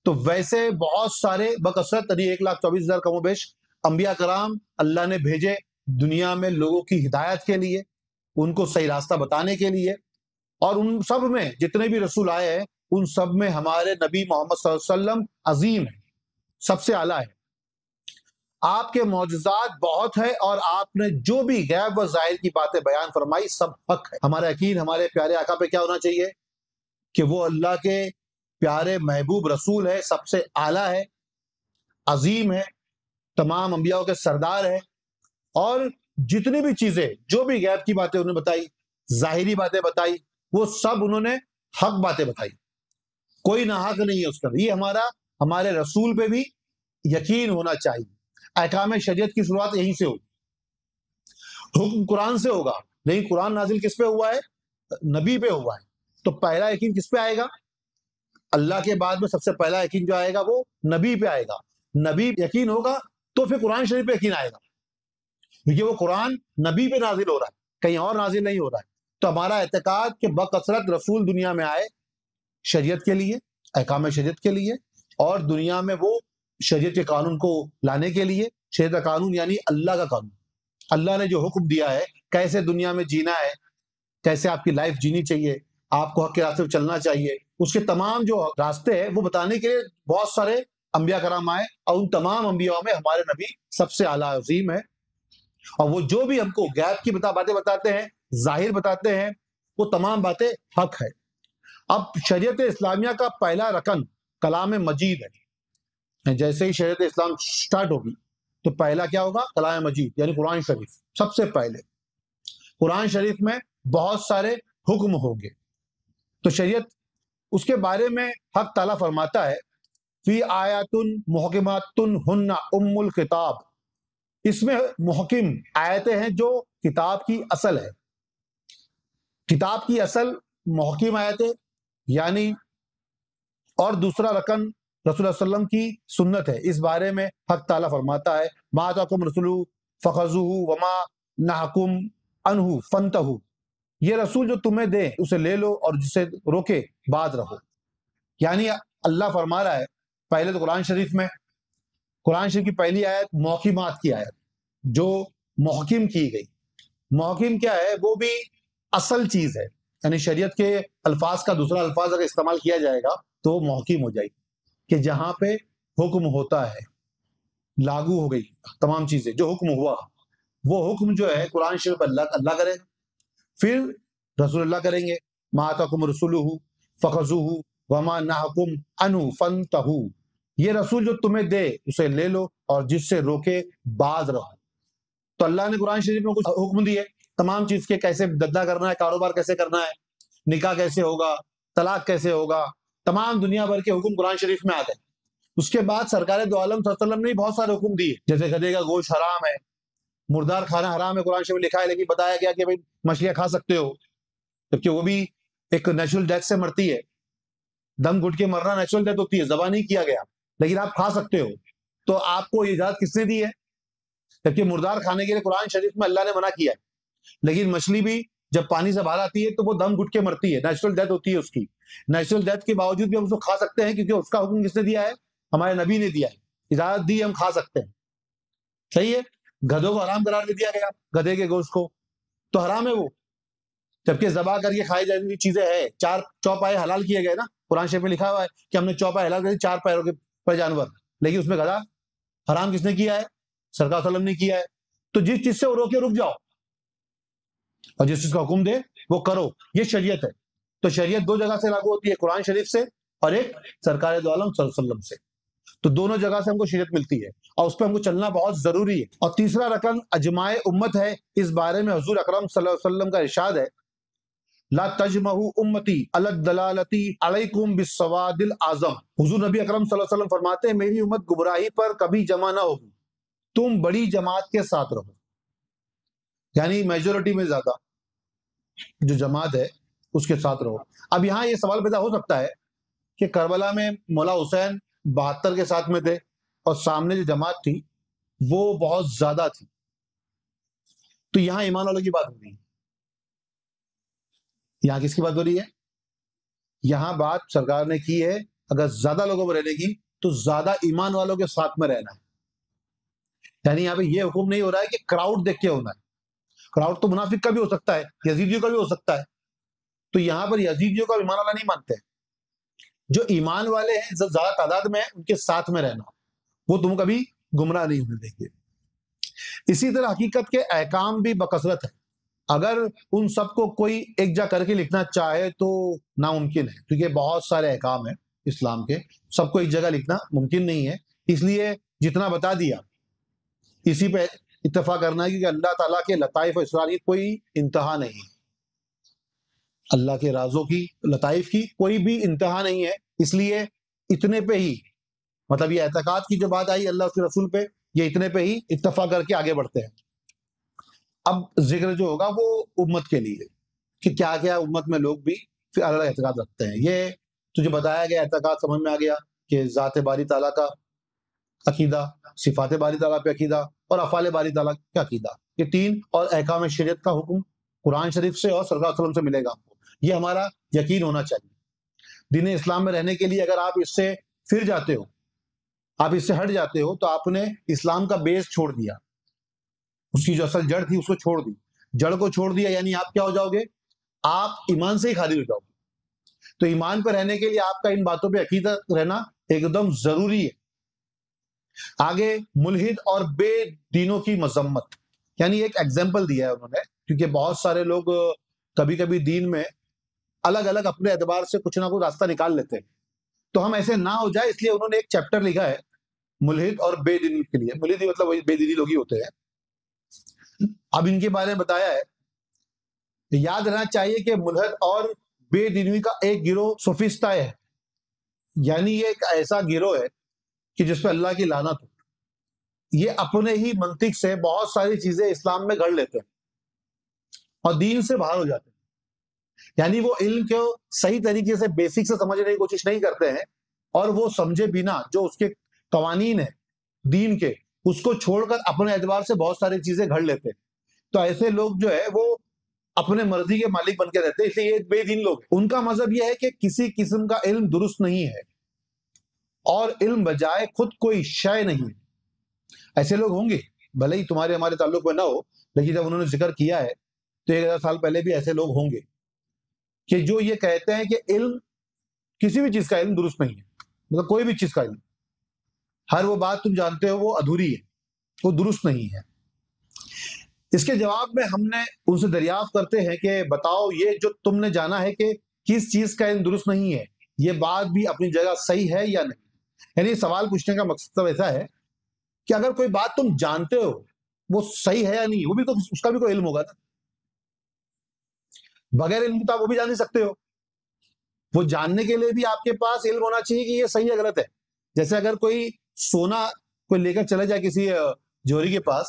Speaker 1: تو ویسے بہت سارے بکثرت 1,24,000 کم و بیش انبیاء کرام اللہ نے بھیجے دنیا میں لوگوں کی ہدایت کے لیے، ان کو صحیح راستہ بتانے کے لیے، اور ان سب میں جتنے بھی رسول آئے ہیں ان سب میں ہمارے نبی محمد صلی اللہ علیہ وسلم عظیم ہے، سب سے اعلیٰ ہے۔ آپ کے معجزات بہت ہیں، اور آپ نے جو بھی غیب و ظاہر کی باتیں بیان فرمائی سب حق ہے۔ ہمارا یقین ہمارے پیارے آقا پہ کیا ہونا چاہیے کہ وہ اللہ کے پیارے محبوب رسول ہے، سب سے اعلیٰ ہے، عظیم ہے، تمام انبیاء کے سردار ہے، اور جتنی بھی چیزیں، جو بھی غیب کی باتیں انہوں نے بتائی، ظاہری باتیں بتائی، وہ سب انہوں نے حق باتیں بتائی، کوئی ناحق نہیں ہے اس کا۔ یہ ہمارے رسول پہ بھی یقین ہونا چاہیے۔ احکام شریعت کی شروعات یہیں سے ہوگی، حکم قرآن سے ہوگا، لیکن قرآن نازل کس پہ ہوا ہے؟ نبی پہ ہوا ہے۔ تو پہلا یقین کس پہ آئے گا؟ اللہ کے بعد میں سب سے پہلا یقین جو آئے گا وہ نبی پہ آئے گا۔ نبی یقین ہوگا تو پھر قرآن شریف پہ یقین آئے گا، کیونکہ وہ قرآن نبی پہ نازل ہو رہا ہے، کہیں اور نازل نہیں ہو رہا ہے۔ تو ہمارا اعتقاد کہ بکثرت رسول دنیا میں آئے شریعت کے لیے، احکام شریعت کے لیے، اور دنیا میں وہ شریعت کے قانون کو لانے کے لیے۔ شریعت کا قانون یعنی اللہ کا قانون، اللہ نے جو حکم دیا ہے کیسے دنیا میں جینا ہے، کیسے آپ کی لائف جینی چاہیے، آپ کو حق کے راستے پہ چلنا چاہیے، اس کے تمام جو راستے ہیں وہ بتانے کے لیے بہت سارے انبیاء کرام آئے، اور ان تمام انبیاء میں ہمارے نبی سب سے اعلیٰ عظیم ہے۔ اور وہ جو بھی ہم کو غیب کی باتیں بتاتے ہیں، ظاہر بتاتے ہیں، وہ تمام باتیں حق ہے۔ اب شریعت اسلامیہ کا پہلا رکن کلام مجید ہے۔ جیسے ہی شریعت اسلام سٹارٹ ہوگی تو پہلا کیا ہوگا؟ کلام مجید یعنی قرآن شریف۔ سب سے پہلے قرآن شریف میں بہت سارے حکم ہوں گے۔ تو شریعت، اس کے بارے میں حق تعالیٰ فرماتا ہے فی آیات محکمات ہن ام الکتاب، اس میں محکم آیتیں ہیں جو کتاب کی اصل ہے۔ کتاب کی اصل محکم آیتیں یعنی، اور دوسرا رکن رسول اللہ صلی اللہ علیہ وسلم کی سنت ہے۔ اس بارے میں حق تعالیٰ فرماتا ہے ما آتاکم رسول فخذوہ وما نہاکم عنہ فانتہوا، یہ رسول جو تمہیں دے اسے لے لو، اور جسے روکے باز رہو۔ یعنی اللہ فرما رہا ہے پہلے تو قرآن شریف میں، قرآن شریف کی پہلی آیت محکمات کی آیت جو محکم کی گئی۔ محکم کیا ہے؟ وہ بھی اصل چیز ہے، یعنی شریعت کے الفاظ کا دوسرا الفاظ اگر استعمال کیا جائے گا تو وہ محکم ہو جائے گی، کہ جہاں پہ حکم ہوتا ہے لاگو ہو گئی تمام چیزیں، جو حکم ہوا وہ حکم جو ہے قرآن شریف اللہ کرے، پھر رسول اللہ کریں گے ما آتاکم رسولہ فخذوہ وما نہاکم عنہ فانتہوا، یہ رسول جو تمہیں دے اسے لے لو، اور جس سے روکے باز رہو۔ تو اللہ نے قرآن شریف میں کچھ حکم دیے تمام چیز کے، کیسے دھندا کرنا ہے، کاروبار کیسے کرنا ہے، نکاح کیسے ہوگا، طلاق کیسے ہوگا، تمام دنیا بھر کے حکم قرآن شریف میں آ گئے۔ اس کے بعد سرکار دو عالم صلی اللہ علیہ وسلم نے بہت سارے حکم دیے، جیسے گدھے کا گوشت حرام ہے، مردار کھانا حرام ہے، قرآن شریف میں لکھا ہے، لیکن بتایا گیا کہ بھائی مچھلیاں کھا سکتے ہو، جبکہ وہ بھی ایک نیچرل ڈیتھ سے مرتی ہے، دم گھٹ کے مرنا نیچرل ڈیتھ ہوتی ہے، ذبح نہیں کیا گیا، لیکن آپ کھا سکتے ہو۔ تو آپ کو اجازت کس نے دی ہے؟ جبکہ مردار کھانے کے لیے قرآن شریف میں اللہ نے منع کیا ہے، لیکن مچھلی بھی جب پانی سے باہر آتی ہے تو وہ دم گھٹ کے مرتی ہے، نیچرل ڈیتھ ہوتی ہے اس کی۔ نیچرل ڈیتھ کے باوجود بھی ہم اس کو کھا سکتے ہیں، کیونکہ اس کا حکم کس نے دیا ہے؟ ہمارے نبی نے دیا ہے، اجازت دی، ہم کھا سکتے ہیں۔ صحیح ہے؟ گدھوں کو حرام قرار دے دیا گیا، گدھے کے گوشت کو، تو حرام ہے وہ، جبکہ ذبح کر کے کھائی جانے والی چیزیں ہیں. 4 چوپائے حلال کیے گئے نا, قرآن شریف میں لکھا ہوا ہے کہ ہم نے چوپائے حلال کر دی 4 پیروں کے پر جانور, لیکن اس میں گدھا حرام کس نے کیا ہے؟ سرکار صلی اللہ علیہ وسلم نے کیا ہے. تو جس چیز سے وہ روکے رک جاؤ, اور جس چیز کا حکم دے وہ کرو, یہ شریعت ہے. تو شریعت 2 جگہ سے لاگو ہوتی ہے, قرآن شریف سے اور ایک سرکار دو عالم صلی اللہ علیہ وسلم سے. تو دونوں جگہ سے ہم کو شریعت ملتی ہے اور اس پہ ہم کو چلنا بہت ضروری ہے. اور تیسرا رکن اجماع امت ہے. اس بارے میں حضور اکرم صلی اللہ علیہ وسلم کا ارشاد ہے, لا تجمعوا امتی علی الضلالتی علیکم بالسواد الاعظم. حضور نبی اکرم صلی اللہ علیہ وسلم فرماتے ہیں میری امت گمراہی پر کبھی جمع نہ ہوگی, تم بڑی جماعت کے ساتھ رہو, یعنی میجورٹی میں زیادہ جو جماعت ہے اس کے ساتھ رہو. اب یہاں یہ سوال پیدا ہو سکتا ہے کہ کربلا میں مولا حسین 72 کے ساتھ میں تھے اور سامنے جو جماعت تھی وہ بہت زیادہ تھی, تو یہاں ایمان والوں کی بات ہو رہی ہے. یہاں کس کی بات ہو رہی ہے؟ یہاں بات سرکار نے کی ہے اگر زیادہ لوگوں میں رہنے کی تو زیادہ ایمان والوں کے ساتھ میں رہنا ہے. یعنی یہاں پہ یہ حکم نہیں ہو رہا ہے کہ کراؤڈ دیکھ کے ہونا ہے. کراؤڈ تو منافق کا بھی ہو سکتا ہے, یزیدیوں کا بھی ہو سکتا ہے. تو یہاں پر یزیدیوں کا ایمان والا نہیں مانتے. جو ایمان والے ہیں زیادہ تعداد میں ان کے ساتھ میں رہنا, وہ تم کبھی گمراہ نہیں ہونے دیں گے. اسی طرح حقیقت کے احکام بھی بکثرت ہے. اگر ان سب کو کوئی ایک جا کر کے لکھنا چاہے تو ناممکن ہے, کیونکہ بہت سارے احکام ہیں اسلام کے, سب کو ایک جگہ لکھنا ممکن نہیں ہے. اس لیے جتنا بتا دیا اسی پہ اتفاق کرنا ہے, کیونکہ اللہ تعالیٰ کے لطائف و اسرار کی کوئی انتہا نہیں ہے. اللہ کے رازوں کی, لطائف کی کوئی بھی انتہا نہیں ہے. اس لیے اتنے پہ ہی, مطلب یہ اعتقاد کی جو بات آئی اللہ اس کے رسول پہ, یہ اتنے پہ ہی اتفاق کر کے آگے بڑھتے ہیں. اب ذکر جو ہوگا وہ امت کے لیے کہ کیا کیا امت میں لوگ بھی پھر الگ اعتقاد رکھتے ہیں. یہ تجھے بتایا گیا اعتقاد سمجھ میں آ گیا کہ ذات باری تعالیٰ کا عقیدہ, صفات باری تعالیٰ پہ عقیدہ اور افعال باری تعالیٰ کا عقیدہ, یہ 3, اور احکام شریعت کا حکم قرآن شریف سے اور سرکار صلی اللہ علیہ وسلم سے ملے گا ہم کو. یہ ہمارا یقین ہونا چاہیے. دین اسلام میں رہنے کے لیے اگر آپ اس سے پھر جاتے ہو, آپ اس سے ہٹ جاتے ہو, تو آپ نے اسلام کا بیس چھوڑ دیا, اس کی جو اصل جڑ تھی اس کو چھوڑ دی. جڑ کو چھوڑ دیا یعنی آپ کیا ہو جاؤ گے؟ آپ ایمان سے ہی خالی ہو جاؤ گے. تو ایمان پہ رہنے کے لیے آپ کا ان باتوں پہ عقیدہ رہنا ایک دم ضروری ہے. آگے ملحد اور بے دینوں کی مذمت, یعنی ایک ایگزامپل دیا ہے انہوں نے, کیونکہ بہت سارے لوگ کبھی کبھی دین میں الگ الگ اپنے اعتبار سے کچھ نہ کچھ راستہ نکال لیتے ہیں. تو ہم ایسے نہ ہو جائے اس لیے انہوں نے ایک چیپٹر لکھا ہے ملحد اور بے دینی کے لیے. ملحد مطلب وہی بے دینی لوگ ہی ہوتے ہیں. اب ان کے بارے میں بتایا ہے, یاد رہنا چاہیے کہ ملحد اور بے دینی کا ایک گروہ سوفسٹا ہے, یعنی یہ ایک ایسا گروہ ہے کہ جس پہ اللہ کی لعنت ہو. یہ اپنے ہی منطق سے بہت ساری چیزیں اسلام میں گھڑ لیتے ہیں اور دین سے باہر ہو جاتے ہیں. یعنی وہ علم کو صحیح طریقے سے بیسک سے سمجھنے کی کوشش نہیں کرتے ہیں, اور وہ سمجھے بنا جو اس کے قوانین ہیں دین کے, اس کو چھوڑ کر اپنے اعتبار سے بہت ساری چیزیں گھڑ لیتے ہیں. تو ایسے لوگ جو ہے وہ اپنے مرضی کے مالک بن کے رہتے ہیں, اس لیے یہ بے دین لوگ. ان کا مذہب یہ ہے کہ کسی قسم کا علم درست نہیں ہے اور علم بجائے خود کوئی شے نہیں ہے. ایسے لوگ ہوں گے, بھلے ہی تمہارے ہمارے تعلق میں نہ ہو, لیکن جب انہوں نے ذکر کیا ہے تو 1000 سال پہلے بھی ایسے لوگ ہوں گے کہ جو یہ کہتے ہیں کہ علم, کسی بھی چیز کا علم درست نہیں ہے, مطلب کوئی بھی چیز کا علم, ہر وہ بات تم جانتے ہو وہ ادھوری ہے, وہ درست نہیں ہے. اس کے جواب میں ہم نے ان سے دریافت کرتے ہیں کہ بتاؤ یہ جو تم نے جانا ہے کہ کس چیز کا علم درست نہیں ہے, یہ بات بھی اپنی جگہ صحیح ہے یا نہیں. یعنی سوال پوچھنے کا مقصد تو ایسا ہے کہ اگر کوئی بات تم جانتے ہو وہ صحیح ہے یا نہیں, وہ بھی تو اس کا بھی کوئی علم ہوگا نا. بغیر علم تو آپ وہ بھی جان نہیں سکتے ہو. وہ جاننے کے لیے بھی آپ کے پاس علم ہونا چاہیے کہ یہ صحیح ہے غلط ہے. جیسے اگر کوئی سونا کوئی لے کر چلے جائے کسی جوہری کے پاس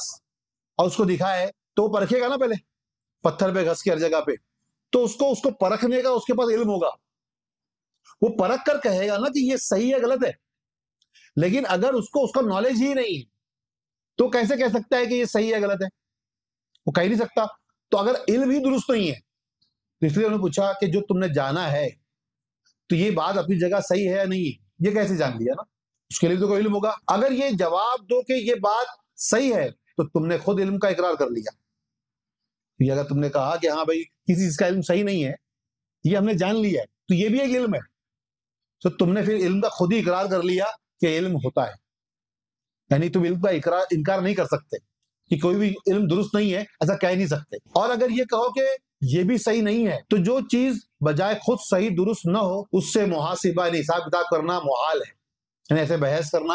Speaker 1: اور اس کو دکھائے تو وہ پرکھے گا نا پہلے, پتھر پہ گھس کے ہر جگہ پہ, تو اس کو پرکھنے کا اس کے پاس علم ہوگا. وہ پرکھ کر کہے گا نا کہ یہ صحیح ہے غلط ہے. لیکن اگر اس کا نالج ہی نہیں تو کیسے کہہ سکتا ہے کہ یہ صحیح ہے غلط ہے؟ وہ کہہ نہیں سکتا. تو اگر علم ہی درست نہیں ہے تو اس لیے انہوں نے پوچھا کہ جو تم نے جانا ہے تو یہ بات اپنی جگہ صحیح ہے یا نہیں, یہ کیسے جان لیا نا, اس کے لیے تو کوئی علم ہوگا. اگر یہ جواب دو کہ یہ بات صحیح ہے تو تم نے خود علم کا اقرار کر لیا, یہ اگر تم نے کہا کہ ہاں بھائی کسی چیز کا علم صحیح نہیں ہے، یہ ہم نے جان لیا ہے، تو یہ بھی ایک علم ہے. تو تم نے پھر علم کا خود ہی اقرار کر لیا کہ علم ہوتا ہے. یعنی تم علم کا انکار نہیں کر سکتے کہ کوئی بھی علم درست نہیں ہے، ایسا کہہ نہیں سکتے. اور اگر یہ کہو کہ یہ بھی صحیح نہیں ہے، تو جو چیز بجائے خود صحیح درست نہ ہو اس سے محاسبہ یعنی حساب کتاب کرنا محال ہے. یعنی ایسے بحث کرنا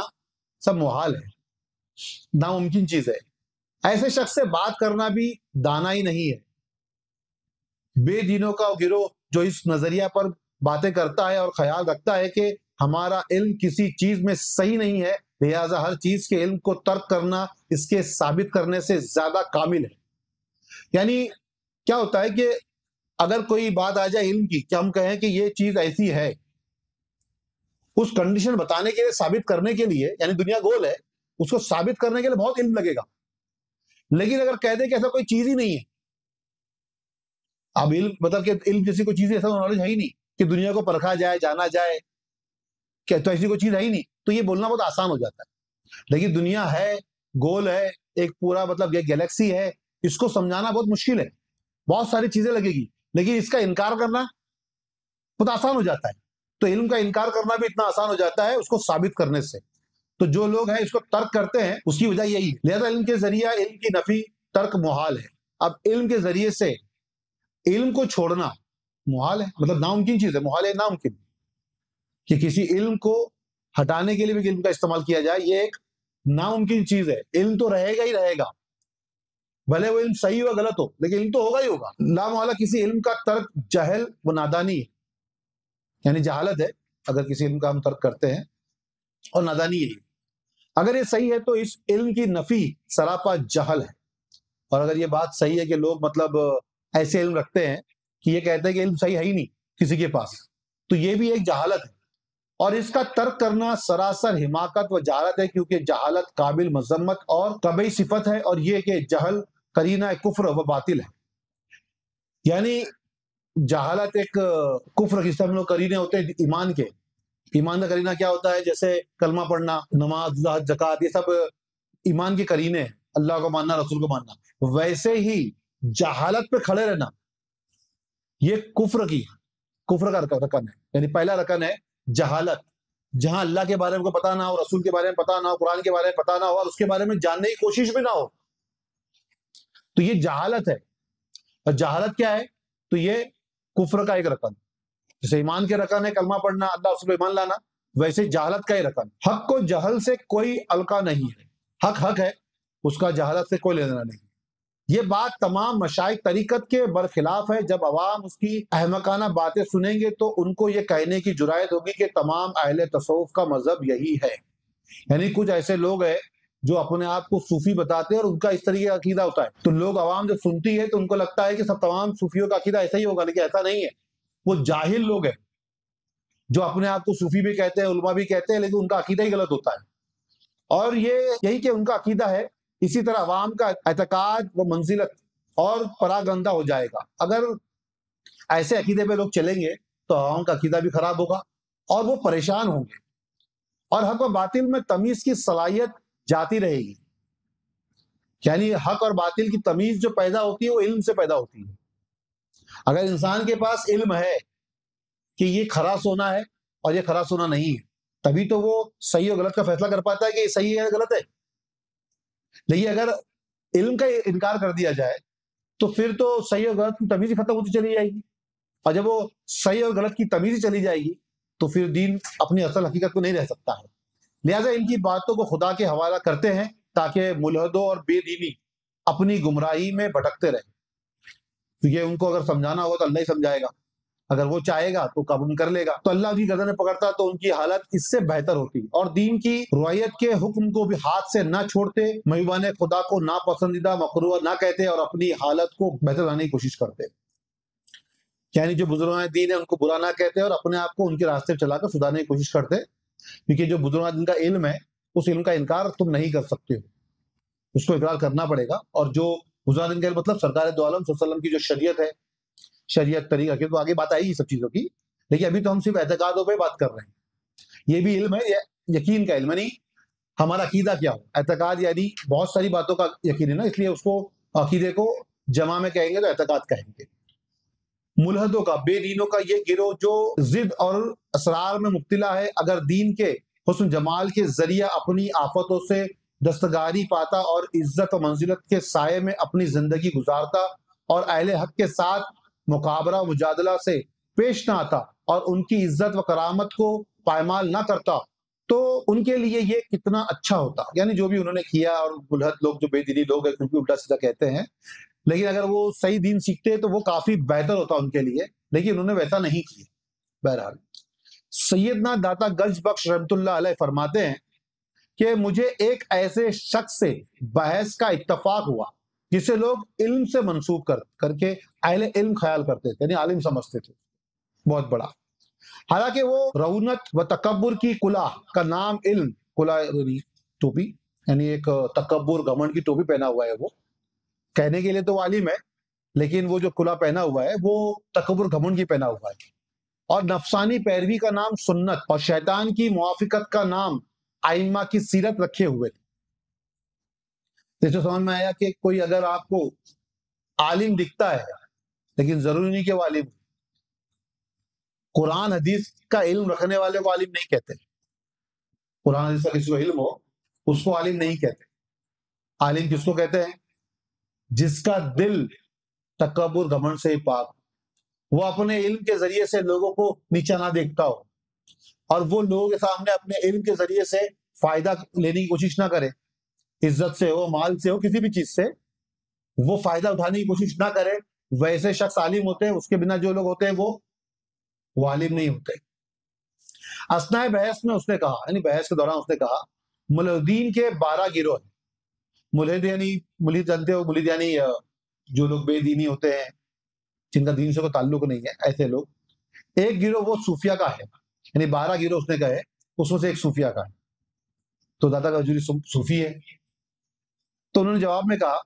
Speaker 1: سب محال ہے، ناممکن چیز ہے. ایسے شخص سے بات کرنا بھی دانائی نہیں ہے. بے دینوں کا گروہ جو اس نظریہ پر باتیں کرتا ہے اور خیال رکھتا ہے کہ ہمارا علم کسی چیز میں صحیح نہیں ہے، لہذا ہر چیز کے علم کو ترک کرنا اس کے ثابت کرنے سے زیادہ کامل ہے. یعنی کیا ہوتا ہے کہ اگر کوئی بات آ جائے علم کی کہ ہم کہیں کہ یہ چیز ایسی ہے، اس کنڈیشن بتانے کے لیے، ثابت کرنے کے لیے، یعنی دنیا گول ہے، اس کو ثابت کرنے کے لیے بہت علم لگے گا. لیکن اگر کہہ دیں کہ ایسا کوئی چیز ہی نہیں ہے، اب علم مطلب کہ علم جیسی کوئی چیز ایسا نالج ہے ہی نہیں کہ دنیا کو پرکھا جائے، جانا جائے، کہ تو ایسی کوئی چیز ہے ہی نہیں، تو یہ بولنا بہت آسان ہو جاتا ہے. لیکن دنیا ہے، گول ہے، ایک پورا مطلب یہ گیلیکسی ہے، اس کو سمجھانا بہت مشکل ہے، بہت ساری چیزیں لگے گی، لیکن اس کا انکار کرنا بہت آسان ہو جاتا ہے. تو علم کا انکار کرنا بھی اتنا آسان ہو جاتا ہے اس کو ثابت کرنے سے. تو جو لوگ ہیں اس کو ترک کرتے ہیں، اس کی وجہ یہی ہے. لہذا علم کے ذریعہ علم کی نفی ترک محال ہے. اب علم کے ذریعے سے علم کو چھوڑنا محال ہے، مطلب ناممکن چیز ہے. محال ہے ناممکن، کہ کسی علم کو ہٹانے کے لیے بھی علم کا استعمال کیا جائے، یہ ایک ناممکن چیز ہے. علم تو رہے گا ہی رہے گا، بھلے وہ علم صحیح ہو غلط ہو، لیکن علم تو ہوگا ہی ہوگا. لا محالہ کسی علم کا ترک جہل و نادانی ہے، یعنی جہالت ہے اگر کسی علم کا ہم ترک کرتے ہیں، اور نادانی یہی. اگر یہ صحیح ہے تو اس علم کی نفی سراپا جہل ہے. اور اگر یہ بات صحیح ہے کہ لوگ مطلب ایسے علم رکھتے ہیں کہ یہ کہتے ہیں کہ علم صحیح ہے ہی نہیں کسی کے پاس، تو یہ بھی ایک جہالت ہے. اور اس کا ترک کرنا سراسر حماقت و جہالت ہے، کیونکہ جہالت قابل مذمت اور قبیح صفت ہے، اور یہ کہ جہل قرینہ کفر و باطل ہے. یعنی جہالت ایک کفر، جس سے ہم لوگ قرینے ہوتے ہیں ایمان کے. ایمان کا قرینہ کیا ہوتا ہے؟ جیسے کلمہ پڑھنا، نماز، زکوٰۃ، یہ سب ایمان کے قرینے ہیں، اللہ کو ماننا، رسول کو ماننا. ویسے ہی جہالت پہ کھڑے رہنا یہ کفر کا رکن ہے. یعنی پہلا رکن ہے جہالت، جہاں اللہ کے بارے میں پتہ نہ ہو، رسول کے بارے میں پتہ نہ ہو، قرآن کے بارے میں پتہ نہ ہو، اور اس کے بارے میں جاننے کی کوشش بھی نہ ہو، تو یہ جہالت ہے. اور جہالت کیا ہے؟ تو یہ کفر کا ایک رکن. جیسے ایمان کے رکن ہے کلمہ پڑھنا، اللہ رسول پہ ایمان لانا، ویسے جہالت کا ہی رکن. حق کو جہل سے کوئی القا نہیں ہے. حق ہے، اس کا جہالت سے کوئی لینا نہیں. یہ بات تمام مشائخ طریقت کے برخلاف ہے. جب عوام اس کی احمقانہ باتیں سنیں گے تو ان کو یہ کہنے کی جرأت ہوگی کہ تمام اہل تصوف کا مذہب یہی ہے. یعنی کچھ ایسے لوگ ہیں جو اپنے آپ کو صوفی بتاتے ہیں اور ان کا اس طریقے کا عقیدہ ہوتا ہے. تو لوگ عوام جب سنتی ہے تو ان کو لگتا ہے کہ سب تمام صوفیوں کا عقیدہ ایسا ہی ہوگا، لیکن ایسا نہیں ہے. وہ جاہل لوگ ہیں جو اپنے آپ کو صوفی بھی کہتے ہیں، علماء بھی کہتے ہیں، لیکن ان کا عقیدہ ہی غلط ہوتا ہے. اور یہی کہ ان کا عقیدہ ہے. اسی طرح عوام کا اعتقاد و منزلت اور پراگندہ ہو جائے گا. اگر ایسے عقیدے پہ لوگ چلیں گے تو عوام کا عقیدہ بھی خراب ہوگا اور وہ پریشان ہوں گے، اور حق و باطل میں تمیز کی صلاحیت جاتی رہے گی. یعنی حق اور باطل کی تمیز جو پیدا ہوتی ہے وہ علم سے پیدا ہوتی ہے. اگر انسان کے پاس علم ہے کہ یہ کھرا سونا ہے اور یہ کھرا سونا نہیں ہے، تبھی تو وہ صحیح اور غلط کا فیصلہ کر پاتا ہے کہ یہ صحیح ہے غلط ہے. لیکن اگر علم کا انکار کر دیا جائے تو پھر تو صحیح اور غلط کی تمیز ہی ختم ہوتی چلی جائے گی. اور جب وہ صحیح اور غلط کی تمیز ہی چلی جائے گی تو پھر دین اپنی اصل حقیقت کو نہیں رہ سکتا ہے. لہٰذا ان کی باتوں کو خدا کے حوالہ کرتے ہیں تاکہ ملحدوں اور بے دینی اپنی گمراہی میں بھٹکتے رہیں. یہ ان کو اگر سمجھانا ہوگا تو اللہ ہی سمجھائے گا، اگر وہ چاہے گا تو قبول کر لے گا. تو اللہ کی گردنیں پکڑتا تو ان کی حالت اس سے بہتر ہوتی، اور دین کی روایت کے حکم کو بھی ہاتھ سے نہ چھوڑتے، محبوبان خدا کو ناپسندیدہ مکروہ نہ کہتے، اور اپنی حالت کو بہتر بنانے کی کوشش کرتے. یعنی جو بزرگان دین ہے ان کو برا نہ کہتے اور اپنے آپ کو ان کے راستے پہ چلا کر سدھارنے کی کوشش کرتے. کیونکہ جو بزرگان دین کا علم ہے اس علم کا انکار تم نہیں کر سکتے ہو، اس کو اقرار کرنا پڑے گا. اور جو بزرگان دین کا علم مطلب سرکار دو عالم صلی اللہ علیہ وسلم کی جو شریعت ہے، شریعت طریقہ کی، تو آگے بات آئی یہ سب چیزوں کی. لیکن ابھی تو ہم صرف اعتقادوں پہ بات کر رہے ہیں. یہ بھی علم ہے، یہ یقین کا علم ہے، نہیں ہمارا عقیدہ کیا ہو. اعتقاد یعنی بہت ساری باتوں کا یقین ہے نا، اس لیے اس کو عقیدے کو جمع میں کہیں گے تو اعتقاد کہیں گے. ملحدوں کا، بے دینوں کا یہ گروہ جو ضد اور اسرار میں مبتلا ہے، اگر دین کے حسن جمال کے ذریعہ اپنی آفتوں سے دستگاری پاتا اور عزت و منزلت کے سائے میں اپنی زندگی گزارتا اور اہل حق کے ساتھ مقابلہ و مجادلہ سے پیش نہ آتا اور ان کی عزت و کرامت کو پائمال نہ کرتا تو ان کے لیے یہ کتنا اچھا ہوتا. یعنی جو بھی انہوں نے کیا، اور ملحد لوگ جو بے دینی لوگ ہیں کیونکہ الٹا سیدھا کہتے ہیں، لیکن اگر وہ صحیح دین سیکھتے تو وہ کافی بہتر ہوتا ان کے لیے، لیکن انہوں نے ویسا نہیں کیا. بہرحال سیدنا داتا گنج بخش رحمۃ اللہ علیہ فرماتے ہیں کہ مجھے ایک ایسے شخص سے بحث کا اتفاق ہوا جسے لوگ علم سے منسوب کر کے اہل علم خیال کرتے تھے، یعنی عالم سمجھتے تھے بہت بڑا، حالانکہ وہ رونت و تکبر کی کلاه کا نام علم، کلاه یعنی ٹوپی، یعنی ایک تکبر گھمنڈ کی ٹوپی پہنا ہوا ہے، وہ کہنے کے لیے تو وہ عالم ہے لیکن وہ جو کلاه پہنا ہوا ہے وہ تکبر گھمنڈ کی پہنا ہوا ہے، اور نفسانی پیروی کا نام سنت اور شیطان کی موافقت کا نام ائمہ کی سیرت رکھے ہوئے تھے. اس سے سمجھ میں آیا کہ کوئی اگر آپ کو عالم دکھتا ہے لیکن ضروری نہیں کہ وہ عالم، قرآن حدیث کا علم رکھنے والے کو عالم نہیں کہتے. قرآن حدیث کا کسی کو علم ہو اس کو عالم نہیں کہتے. عالم کس کو کہتے ہیں؟ جس کا دل تکبر گھمنڈ سے ہی پاک، وہ اپنے علم کے ذریعے سے لوگوں کو نیچا نہ دیکھتا ہو اور وہ لوگوں کے سامنے اپنے علم کے ذریعے سے فائدہ لینے کی کوشش نہ کرے، عزت سے ہو، مال سے ہو، کسی بھی چیز سے وہ فائدہ اٹھانے کی کوشش نہ کرے. ویسے شخص عالم ہوتے ہیں، اس کے بنا جو لوگ ہوتے ہیں وہ عالم نہیں ہوتے. اثناء بحث میں اس نے کہا، یعنی بحث کے دوران اس نے کہا ملحدین کے 12 گروہ ہیں. ملحد یعنی ملحد جانتے ہو، ملحد یعنی جو لوگ بے دینی ہوتے ہیں جن کا دین سے کوئی تعلق نہیں ہے، ایسے لوگ. ایک گروہ وہ صوفیہ کا ہے، یعنی 12 گروہ اس نے کہے، اس میں سے ایک صوفیہ کا ہے. تو داتا گنج صوفی ہے. تو انہوں نے جواب میں کہا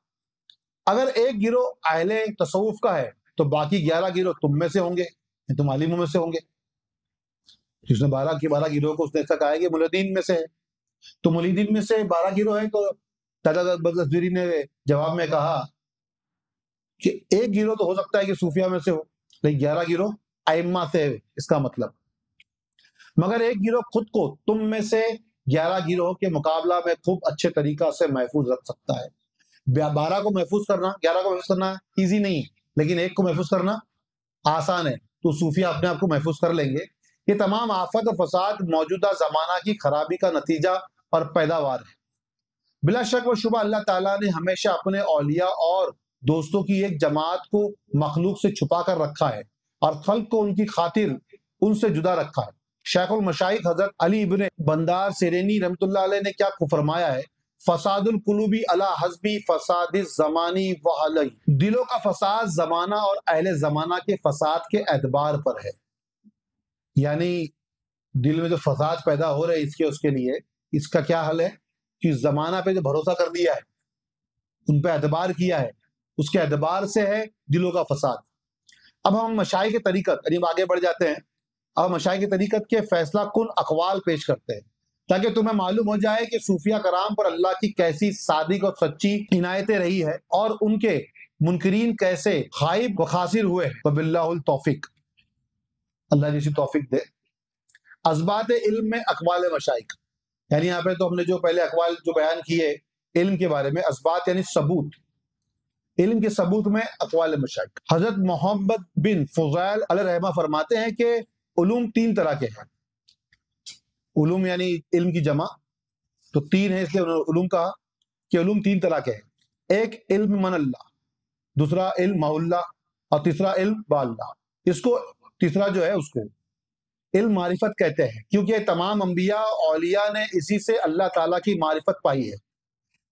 Speaker 1: اگر ایک گروہ اہل تصوف کا ہے تو باقی 11 گروہ تم میں سے ہوں گے، تم عالموں میں سے ہوں گے. جس نے 12 گروہ کو اس نے ایسا کہا ہے کہ ملحدین میں سے ہے، تو ملحدین میں سے 12 گروہ ہیں. تو داتا گنج نے جواب میں کہا کہ ایک گروہ تو ہو سکتا ہے کہ صوفیہ میں سے ہو، لیکن 11 گروہ ائمہ سے ہے. اس کا مطلب مگر ایک گروہ خود کو تم میں سے 11 گروہ کے مقابلہ میں خوب اچھے طریقہ سے محفوظ رکھ سکتا ہے. 12 کو محفوظ کرنا، 11 کو محفوظ کرنا ایزی نہیں ہے، لیکن ایک کو محفوظ کرنا آسان ہے. تو صوفیہ اپنے آپ کو محفوظ کر لیں گے. یہ تمام آفت و فساد موجودہ زمانہ کی خرابی کا نتیجہ اور پیداوار ہے. بلا شک و شبہ اللہ تعالیٰ نے ہمیشہ اپنے اولیاء اور دوستوں کی ایک جماعت کو مخلوق سے چھپا کر رکھا ہے اور خلق کو ان کی خاطر ان سے جدا رکھا ہے. شیخ المشائخ حضرت علی ابن بندار سیرینی رحمۃ اللہ علیہ نے کیا فرمایا ہے؟ فساد القلوبی علی حسبی فساد الزمانی وعلی، دلوں کا فساد زمانہ اور اہل زمانہ کے فساد کے اعتبار پر ہے. یعنی دل میں جو فساد پیدا ہو رہے اس کے لیے اس کا کیا حل ہے کہ زمانہ پہ جو بھروسہ کر دیا ہے، ان پہ اعتبار کیا ہے، اس کے اعتبار سے ہے دلوں کا فساد. اب ہم مشائخ کی طریقت یعنی آگے بڑھ جاتے ہیں. اب مشائخ کی طریقت کے فیصلہ کن اقوال پیش کرتے ہیں تاکہ تمہیں معلوم ہو جائے کہ صوفیہ کرام پر اللہ کی کیسی صادق اور سچی عنایتیں رہی ہے اور ان کے منکرین کیسے خائب و خاسر ہوئے ہیں. وباللہ التوفیق، اللہ جیسی توفیق دے. اثبات علم میں اقوال مشائخ، یعنی یہاں پہ تو ہم نے جو پہلے اقوال جو بیان کیے علم کے بارے میں، اثبات یعنی ثبوت، علم کے ثبوت میں اقوال مشائخ. حضرت محمد بن فضیل علیہ رحمہ فرماتے ہیں کہ علوم 3 طرح کے ہیں. علوم یعنی علم کی جمع، تو 3 ہے اس لیے انہوں نے علوم کہا کہ علوم 3 طرح کے ہیں. ایک علم من اللہ، دوسرا علم مع اللہ، اور تیسرا علم با اللہ. اس کو تیسرا جو ہے اس کو علم معرفت کہتے ہیں کیونکہ تمام انبیاء اولیاء نے اسی سے اللہ تعالیٰ کی معرفت پائی ہے.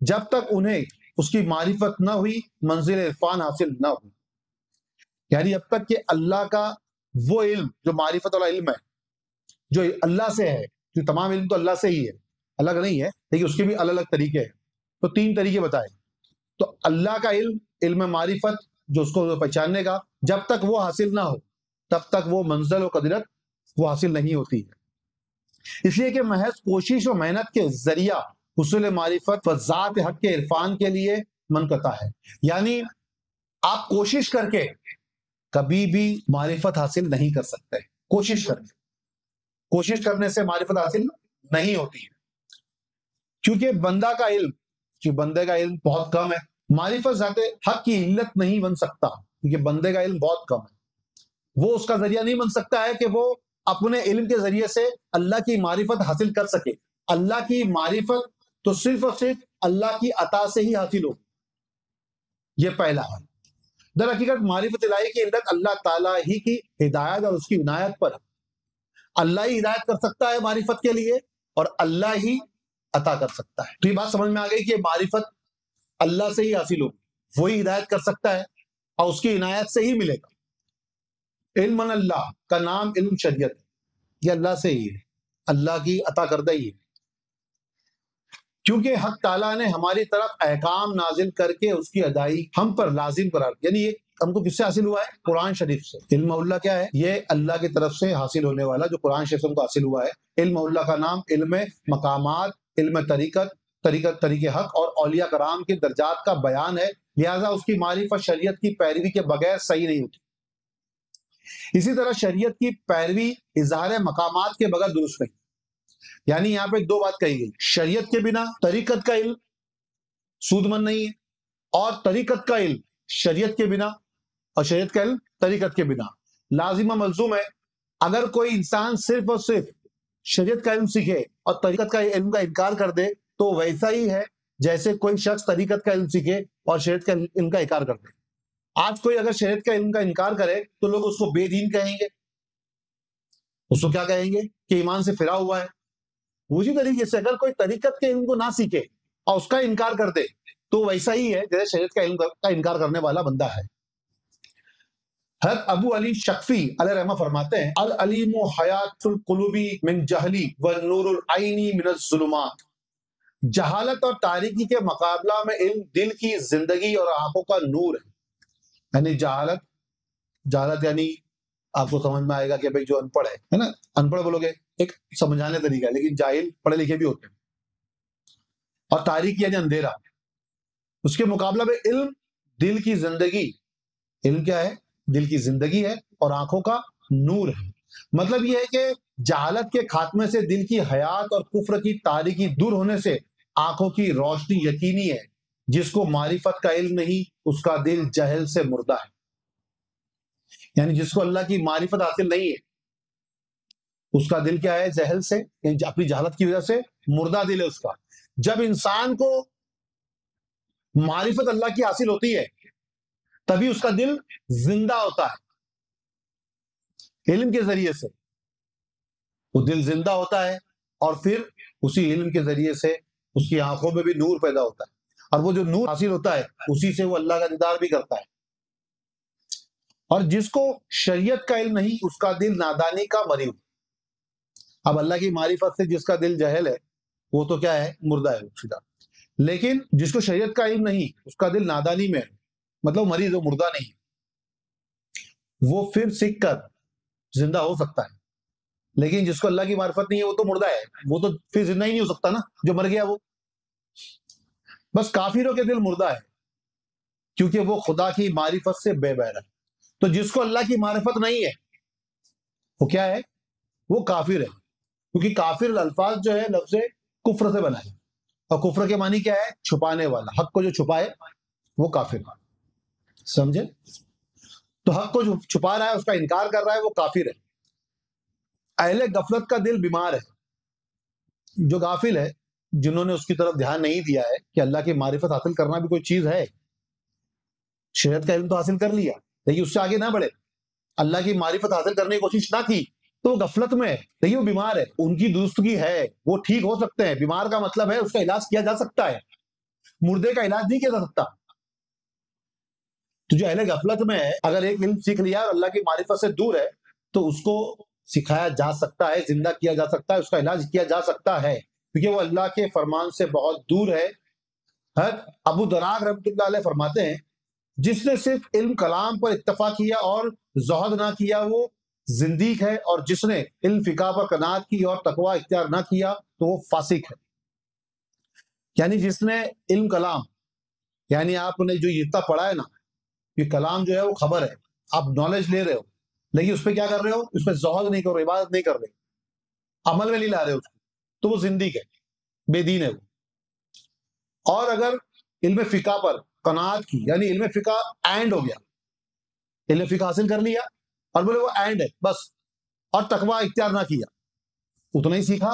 Speaker 1: جب تک انہیں اس کی معرفت نہ ہوئی منزل عرفان حاصل نہ ہوئی. یعنی اب تک کہ اللہ کا وہ علم جو معرفت والا علم ہے جو اللہ سے ہے، جو تمام علم تو اللہ سے ہی ہے، الگ نہیں ہے، لیکن اس کے بھی الگ الگ طریقے ہیں. تو 3 طریقے بتائے. تو اللہ کا علم، علم معرفت جو اس کو پہچاننے کا، جب تک وہ حاصل نہ ہو تب تک وہ منزل و قدرت وہ حاصل نہیں ہوتی ہے. اس لیے کہ محض کوشش و محنت کے ذریعہ حصول معرفت و ذات حق کے عرفان کے لیے منقطع ہے. یعنی آپ کوشش کر کے کبھی بھی معرفت حاصل نہیں کر سکتے. کوشش کرنے سے معرفت حاصل نہیں ہوتی ہے، کیونکہ بندے کا علم بہت کم ہے. معرفت ذات حق کی علت نہیں بن سکتا، کیونکہ بندے کا علم بہت کم ہے. وہ اس کا ذریعہ نہیں بن سکتا ہے کہ وہ اپنے علم کے ذریعے سے اللہ کی معرفت حاصل کر سکے. اللہ کی معرفت تو صرف اور صرف اللہ کی عطا سے ہی حاصل ہو. یہ پہلا ہے. در حقیقت معرفت الہی کی علت اللہ تعالیٰ ہی کی ہدایت اور اس کی عنایت پر ہے. اللہ ہی ہدایت کر سکتا ہے معرفت کے لیے، اور اللہ ہی عطا کر سکتا ہے. تو یہ بات سمجھ میں آ گئی کہ معرفت اللہ سے ہی حاصل ہوگی، وہی ہدایت کر سکتا ہے اور اس کی عنایت سے ہی ملے گا. علم اللہ کا نام علم شریعت ہے، یہ اللہ سے ہی ہے، اللہ کی عطا کردہ ہی ہے. کیونکہ حق تعالیٰ نے ہماری طرف احکام نازل کر کے اس کی ادائی ہم پر لازم قرار، یعنی یہ ہم کو کس سے حاصل ہوا ہے؟ قرآن شریف سے. علم اللہ کیا ہے؟ یہ اللہ کی طرف سے حاصل ہونے والا جو قرآن شریف سے ہم کو حاصل ہوا ہے. علم اللہ کا نام علم مقامات، علم طریق حق اور اولیاء کرام کے درجات کا بیان ہے، لہذا اس کی معرفت شریعت کی پیروی کے بغیر صحیح نہیں ہوتی. اسی طرح شریعت کی پیروی اظہار مقامات کے بغیر درست نہیں. یعنی یہاں پہ دو بات کہی گئی، شریعت کے بنا طریقت کا علم سود مند نہیں ہے، اور طریقت کا علم شریعت کے بنا، اور شریعت کا علم طریقت کے بنا لازمہ ملزوم ہے. اگر کوئی انسان صرف اور صرف شریعت کا علم سیکھے اور طریقت کا علم کا انکار کر دے تو ویسا ہی ہے جیسے کوئی شخص طریقت کا علم سیکھے اور شریعت کا علم کا انکار کر دے. آج کوئی اگر شریعت کا علم کا انکار کرے تو لوگ اس کو بے دین کہیں گے، اس کو کیا کہیں گے؟ کہ ایمان سے پھرا ہوا ہے. اسی طریقے سے اگر کوئی طریقت کے علم کو نہ سیکھے اور اس کا انکار کر دے تو ویسا ہی ہے جیسے شریعت کا علم کا انکار کرنے والا بندہ ہے. حضرت ابو علی شقفی علیہ رحمہ فرماتے ہیں، العلیم حیات القلوب من جہلی والنور العینی من الظلمات. جہالت اور تاریکی کے مقابلہ میں علم دل کی زندگی اور آنکھوں کا نور ہے. یعنی جہالت یعنی آپ کو سمجھ میں آئے گا کہ بھئی جو ان پڑھ ہے نا، ان پڑھ بولو گے ایک سمجھانے طریقہ ہے، لیکن جاہل پڑھے لکھے بھی ہوتے ہیں. اور تاریکی یعنی اندھیرا، اس کے مقابلہ میں علم دل کی زندگی. علم کیا ہے؟ دل کی زندگی ہے اور آنکھوں کا نور ہے. مطلب یہ ہے کہ جہالت کے خاتمے سے دل کی حیات اور کفر کی تاریکی دور ہونے سے آنکھوں کی روشنی یقینی ہے. جس کو معرفت کا علم نہیں اس کا دل جہل سے مردہ ہے. یعنی جس کو اللہ کی معرفت حاصل نہیں ہے اس کا دل کیا ہے؟ جہل سے، یعنی اپنی جہالت کی وجہ سے مردہ دل ہے اس کا. جب انسان کو معرفت اللہ کی حاصل ہوتی ہے تبھی اس کا دل زندہ ہوتا ہے. علم کے ذریعے سے وہ دل زندہ ہوتا ہے، اور پھر اسی علم کے ذریعے سے اس کی آنکھوں میں بھی نور پیدا ہوتا ہے، اور وہ جو نور حاصل ہوتا ہے اسی سے وہ اللہ کا دیدار بھی کرتا ہے. اور جس کو شریعت کا علم نہیں اس کا دل نادانی کا مریض. اب اللہ کی معرفت سے جس کا دل جہل ہے وہ تو کیا ہے؟ مردہ ہے سیدھا. لیکن جس کو شریعت کا علم نہیں اس کا دل نادانی میں ہے، مطلب مریض ہو، مردہ نہیں، وہ پھر سیکھ کر زندہ ہو سکتا ہے. لیکن جس کو اللہ کی معرفت نہیں ہے وہ تو مردہ ہے، وہ تو پھر زندہ ہی نہیں ہو سکتا نا، جو مر گیا وہ. بس کافروں کے دل مردہ ہے کیونکہ وہ خدا کی معرفت سے بے بہرہ ہے. تو جس کو اللہ کی معرفت نہیں ہے وہ کیا ہے؟ وہ کافر ہے. کیونکہ کافر الفاظ جو ہے لفظ کفر سے بنا ہے، اور کفر کے معنی کیا ہے؟ چھپانے والا. حق کو جو چھپائے وہ کافر. سمجھے؟ تو حق کو جو چھپا رہا ہے، اس کا انکار کر رہا ہے، وہ کافر ہے. اہل غفلت کا دل بیمار ہے. جو غافل ہے، جنہوں نے اس کی طرف دھیان نہیں دیا ہے کہ اللہ کی معرفت حاصل کرنا بھی کوئی چیز ہے. شریعت کا علم تو حاصل کر لیا لیکن اس سے آگے نہ بڑھے، اللہ کی معرفت حاصل کرنے کی کوشش نہ کی تو وہ غفلت میں ہے. لیکن وہ بیمار ہے، ان کی درستگی ہے، وہ ٹھیک ہو سکتے ہیں. بیمار کا مطلب ہے اس کا علاج کیا جا سکتا ہے، مردے کا علاج نہیں کیا جا سکتا. تو جو اہل غفلت میں ہے اگر ایک علم سیکھ لیا اور اللہ کی معرفت سے دور ہے تو اس کو سکھایا جا سکتا ہے، زندہ کیا جا سکتا ہے، اس کا علاج کیا جا سکتا ہے، کیونکہ وہ اللہ کے فرمان سے بہت دور ہے. حضرت ابو دراغ رحمۃ اللہ علیہ فرماتے ہیں، جس نے صرف علم کلام پر اکتفا کیا اور زہد نہ کیا وہ زندیق ہے، اور جس نے علم فقہ پر قناعت کی اور تقوی اختیار نہ کیا تو وہ فاسق ہے. یعنی جس نے علم کلام، یعنی آپ نے جو جتنا پڑھا ہے نا یہ کلام جو ہے وہ خبر ہے، آپ نالج لے رہے ہو، لیکن اس پہ کیا کر رہے ہو؟ اس پہ زہد نہیں کر رہے، عبادت نہیں کر رہے، عمل میں نہیں لا رہے اس کو، تو وہ زندگی ہے، بے دین ہے وہ۔ اور اگر علم فقہ پر قناعت کی، یعنی علم فقہ اینڈ ہو گیا، علم فقہ حاصل کر لیا اور بولے وہ اینڈ ہے بس، اور تقوی اختیار نہ کیا، اتنا ہی سیکھا،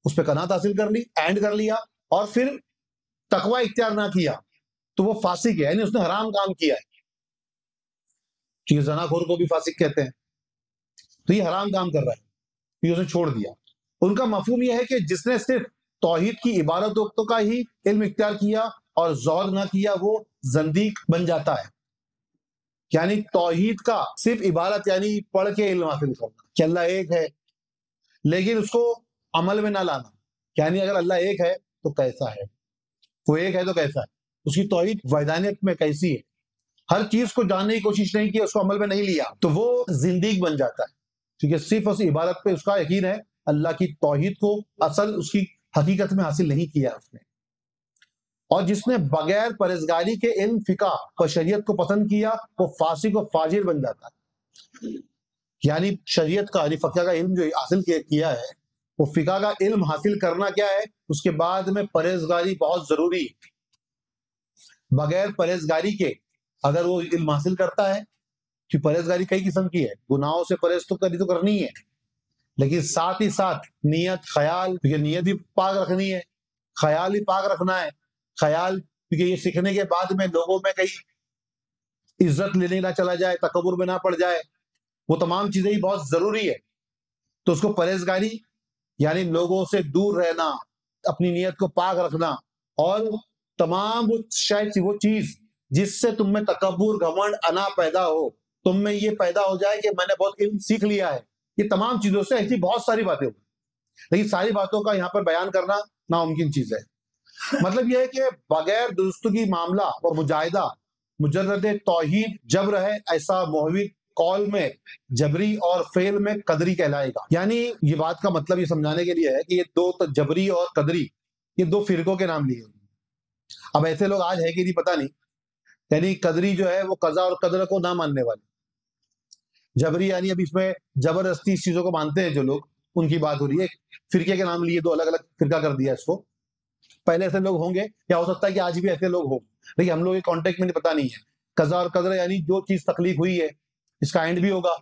Speaker 1: اس پہ قناعت حاصل کر لی، اینڈ کر لیا، اور پھر تقوی اختیار نہ کیا، تو وہ فاسق ہے، یعنی اس نے حرام کام کیا ہے، کیونکہ زنا خور کو بھی فاسق کہتے ہیں، تو یہ حرام کام کر رہا ہے، یہ اس نے چھوڑ دیا۔ ان کا مفہوم یہ ہے کہ جس نے صرف توحید کی عبادتوں کا ہی علم اختیار کیا اور زہد نہ کیا، وہ زندیق بن جاتا ہے۔ یعنی توحید کا صرف عبادت یعنی پڑھ کے علم حاصل کرنا کہ اللہ ایک ہے، لیکن اس کو عمل میں نہ لانا، یعنی اگر اللہ ایک ہے تو کیسا ہے، وہ ایک ہے تو کیسا ہے، اس کی توحید وحدانیت میں کیسی ہے، ہر چیز کو جاننے کی کوشش نہیں کی، اس کو عمل میں نہیں لیا، تو وہ زندیق بن جاتا ہے، کیونکہ صرف اس عبادت پہ اس کا یقین ہے، اللہ کی توحید کو اصل اس کی حقیقت میں حاصل نہیں کیا اس نے۔ اور جس نے بغیر پرہیزگاری کے علم فقہ اور شریعت کو پسند کیا، وہ فاسق و فاجر بن جاتا ہے۔ یعنی شریعت کا، یعنی فقہ کا علم جو حاصل کیا ہے، وہ فقہ کا علم حاصل کرنا کیا ہے، اس کے بعد میں پرہیزگاری بہت ضروری ہے۔ بغیر پرہیزگاری کے اگر وہ علم حاصل کرتا ہے، کہ پرہیزگاری کئی قسم کی ہے، گناہوں سے پرہیز تو کرنی ہے، لیکن ساتھ ہی ساتھ نیت، خیال، کیونکہ نیت بھی پاک رکھنی ہے، خیال بھی پاک رکھنا ہے، خیال کیونکہ یہ سیکھنے کے بعد میں لوگوں میں کہیں عزت لینے نہ چلا جائے، تکبر میں نہ پڑ جائے، وہ تمام چیزیں ہی بہت ضروری ہے۔ تو اس کو پرہیزگاری یعنی لوگوں سے دور رہنا، اپنی نیت کو پاک رکھنا، اور تمام وہ چیز جس سے تم میں تکبر، گھمنڈ، انا پیدا ہو، تم میں یہ پیدا ہو جائے کہ میں نے بہت علم سیکھ لیا ہے، یہ تمام چیزوں سے ایسی بہت ساری باتیں ہوئی، لیکن ساری باتوں کا یہاں پر بیان کرنا ناممکن چیز ہے۔ مطلب یہ ہے کہ بغیر درستگی معاملہ اور مجاہدہ مجرد توحید جبر ہے، ایسا محوی قول میں جبری اور فعل میں قدری کہلائے گا۔ یعنی یہ بات کا مطلب یہ سمجھانے کے لیے ہے کہ یہ دو جبری اور قدری، یہ دو فرقوں کے نام لیے۔ اب ایسے لوگ آج ہے کہ نہیں پتہ نہیں، یعنی قدری جو ہے وہ قضا اور قدر کو نہ ماننے والے، جبری یعنی اب اس میں زبردستی اس چیزوں کو مانتے ہیں جو لوگ، ان کی بات ہو رہی ہے۔ فرقے کے نام لیے دو الگ الگ فرقہ کر دیا اس کو۔ پہلے ایسے لوگ ہوں گے، یا ہو سکتا ہے کہ آج بھی ایسے لوگ ہوں، لیکن ہم لوگ کے کانٹیکٹ میں نہیں، پتہ نہیں ہے۔ قضا اور قدر یعنی جو چیز تخلیق ہوئی ہے اس کا اینڈ بھی ہوگا،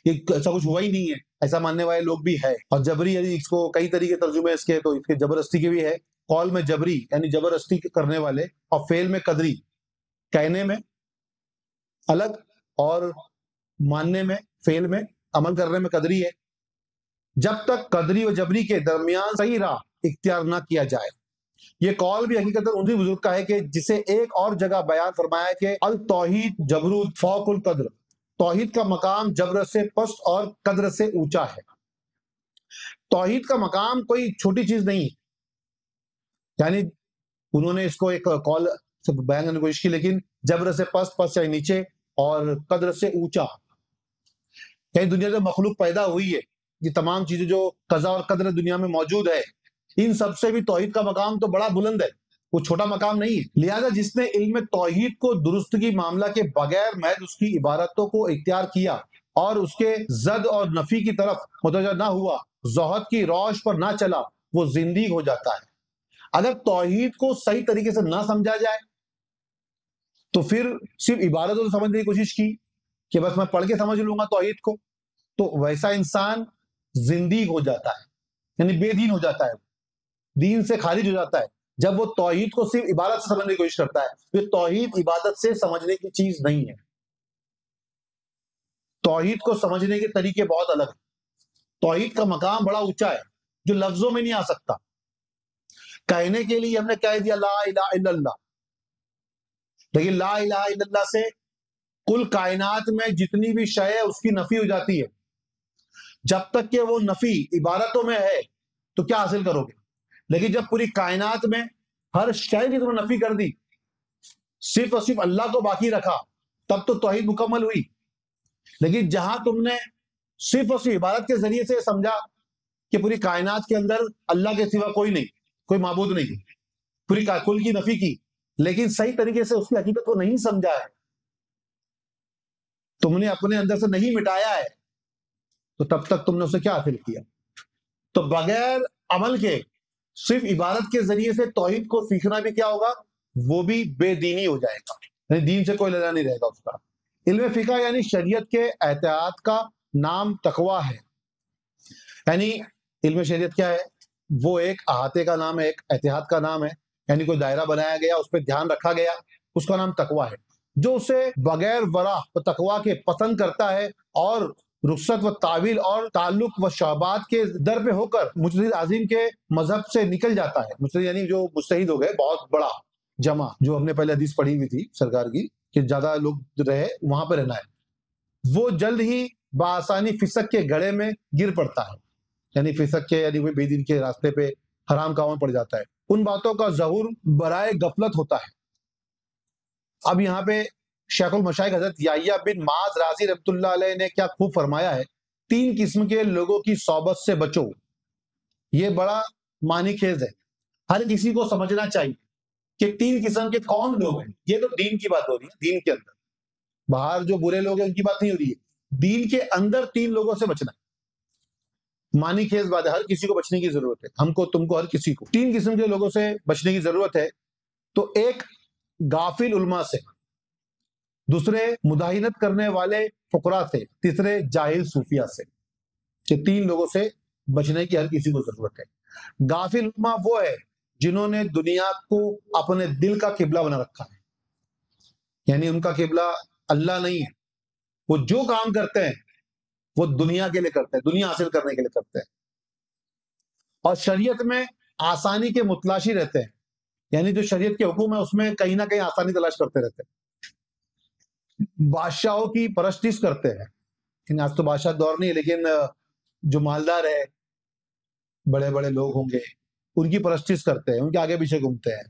Speaker 1: یہ ایسا کچھ ہوا ہی نہیں ہے، ایسا ماننے والے لوگ بھی ہے۔ اور جبری یعنی اس کو کئی طریقے ترجمے اس کے، تو اس کے زبردستی کے بھی ہے، قول میں جبری یعنی زبردستی کرنے والے، اور فعل میں قدری، کہنے میں الگ اور ماننے میں، فعل میں، عمل کرنے میں قدری ہے۔ جب تک قدری و جبری کے درمیان صحیح راہ اختیار نہ کیا جائے، یہ قول بھی حقیقت انہی بزرگ کا ہے کہ جسے ایک اور جگہ بیان فرمایا ہے کہ التوحید جبروت فوق القدر، توحید کا مقام جبر سے پست اور قدر سے اونچا ہے۔ توحید کا مقام کوئی چھوٹی چیز نہیں ہے، یعنی انہوں نے اس کو ایک قول سے بیان کرنے کی کوشش کی، لیکن جبر سے پست، پست سے نیچے، اور قدر سے اونچا، کہیں دنیا سے مخلوق پیدا ہوئی ہے، یہ تمام چیزیں جو قضا اور قدر دنیا میں موجود ہے، ان سب سے بھی توحید کا مقام تو بڑا بلند ہے، وہ چھوٹا مقام نہیں ہے۔ لہذا جس نے علم توحید کو درستگی معاملہ کے بغیر محض اس کی عبارتوں کو اختیار کیا اور اس کے زد اور نفی کی طرف متوجہ نہ ہوا، زہد کی روش پر نہ چلا، وہ زندیق ہو جاتا ہے۔ اگر توحید کو صحیح طریقے سے نہ سمجھا جائے تو پھر صرف عبارتوں سے سمجھنے کی کوشش کی کہ بس میں پڑھ کے سمجھ لوں گا توحید کو، تو ویسا انسان زندیق ہو جاتا ہے، یعنی بے دین ہو جاتا ہے، دین سے خارج ہو جاتا ہے۔ جب وہ توحید کو صرف عبادت سے سمجھنے کی کوشش کرتا ہے، یہ توحید عبادت سے سمجھنے کی چیز نہیں ہے۔ توحید کو سمجھنے کے طریقے بہت الگ ہیں، توحید کا مقام بڑا اونچا ہے جو لفظوں میں نہیں آ سکتا۔ کہنے کے لیے ہم نے کہہ دیا لا الہ الا اللہ، لیکن لا الہ الا اللہ سے کل کائنات میں جتنی بھی شے ہے اس کی نفی ہو جاتی ہے۔ جب تک کہ وہ نفی عبارتوں میں ہے تو کیا حاصل کرو گے؟ لیکن جب پوری کائنات میں ہر شے کی تم نے نفی کر دی، صرف اور صرف اللہ کو باقی رکھا، تب تو توحید مکمل ہوئی۔ لیکن جہاں تم نے صرف اور صرف عبادت کے ذریعے سے سمجھا کہ پوری کائنات کے اندر اللہ کے سوا کوئی نہیں، کوئی معبود نہیں، پوری کل کی نفی کی، لیکن صحیح طریقے سے اس کی حقیقت کو نہیں سمجھا ہے، تم نے اپنے اندر سے نہیں مٹایا ہے تو تب تک تم نے اسے کیا حاصل کیا؟ تو بغیر عمل کے صرف عبادت کے ذریعے سے توحید کو سیکھنا بھی کیا ہوگا؟ وہ بھی بے دینی ہو جائے گا، یعنی دین سے کوئی لینا نہیں رہے گا اس کا۔ علم فقہ یعنی شریعت کے احتیاط کا نام تقویٰ ہے، یعنی علم شریعت کیا ہے؟ وہ ایک احاطے کا نام ہے، ایک احتیاط کا نام ہے، یعنی کوئی دائرہ بنایا گیا، اس پہ دھیان رکھا گیا، اس کا نام تقویٰ ہے۔ جو اسے بغیر ورع و تقویٰ کے پسند کرتا ہے اور رخصت و تعویل اور تعلق و شعبات کے در پہ ہو کر مجتہد عظیم کے مذہب سے نکل جاتا ہے، مجتہد یعنی جو مجتہد ہو گئے بہت بڑا جمع، جو ہم نے پہلے حدیث پڑھی ہوئی تھی سرکار کی کہ زیادہ لوگ رہے وہاں پہ رہنا ہے، وہ جلد ہی بآسانی فسق کے گڑھے میں گر پڑتا ہے، یعنی فسق کے یعنی بے دین کے راستے پہ حرام کاموں میں پڑ جاتا ہے، ان باتوں کا ظہور برائے غفلت ہوتا ہے۔ اب یہاں پہ شیخ المشائخ حضرت یحییٰ بن معاذ رازی رحمۃ اللہ علیہ نے کیا خوب فرمایا ہے، 3 قسم کے لوگوں کی صحبت سے بچو۔ یہ بڑا معنی خیز ہے، ہر کسی کو سمجھنا چاہیے کہ 3 قسم کے کون لوگ ہیں۔ یہ تو دین کی بات ہو رہی ہے، دین کے اندر، باہر جو برے لوگ ہیں ان کی بات نہیں ہو رہی ہے، دین کے اندر 3 لوگوں سے بچنا ہے۔ معنی خیز بات ہے، ہر کسی کو بچنے کی ضرورت ہے، ہم کو، تم کو، ہر کسی کو 3 قسم کے لوگوں سے بچنے کی ضرورت ہے۔ تو ایک غافل علماء سے، دوسرے مداہنت کرنے والے فقراء سے، تیسرے جاہل صوفیاء سے۔ یہ 3 لوگوں سے بچنے کی ہر کسی کو ضرورت ہے۔ غافل علماء وہ ہے جنہوں نے دنیا کو اپنے دل کا قبلہ بنا رکھا ہے، یعنی ان کا قبلہ اللہ نہیں ہے، وہ جو کام کرتے ہیں وہ دنیا کے لیے کرتے ہیں، دنیا حاصل کرنے کے لیے کرتے ہیں، اور شریعت میں آسانی کے متلاشی رہتے ہیں، یعنی جو شریعت کے حکم ہے اس میں کہیں نہ کہیں آسانی تلاش کرتے رہتے ہیں، بادشاہوں کی پرستش کرتے ہیں، آج تو بادشاہ دور نہیں ہے لیکن جو مالدار ہے، بڑے بڑے لوگ ہوں گے، ان کی پرستش کرتے ہیں، ان کے آگے پیچھے گھومتے ہیں،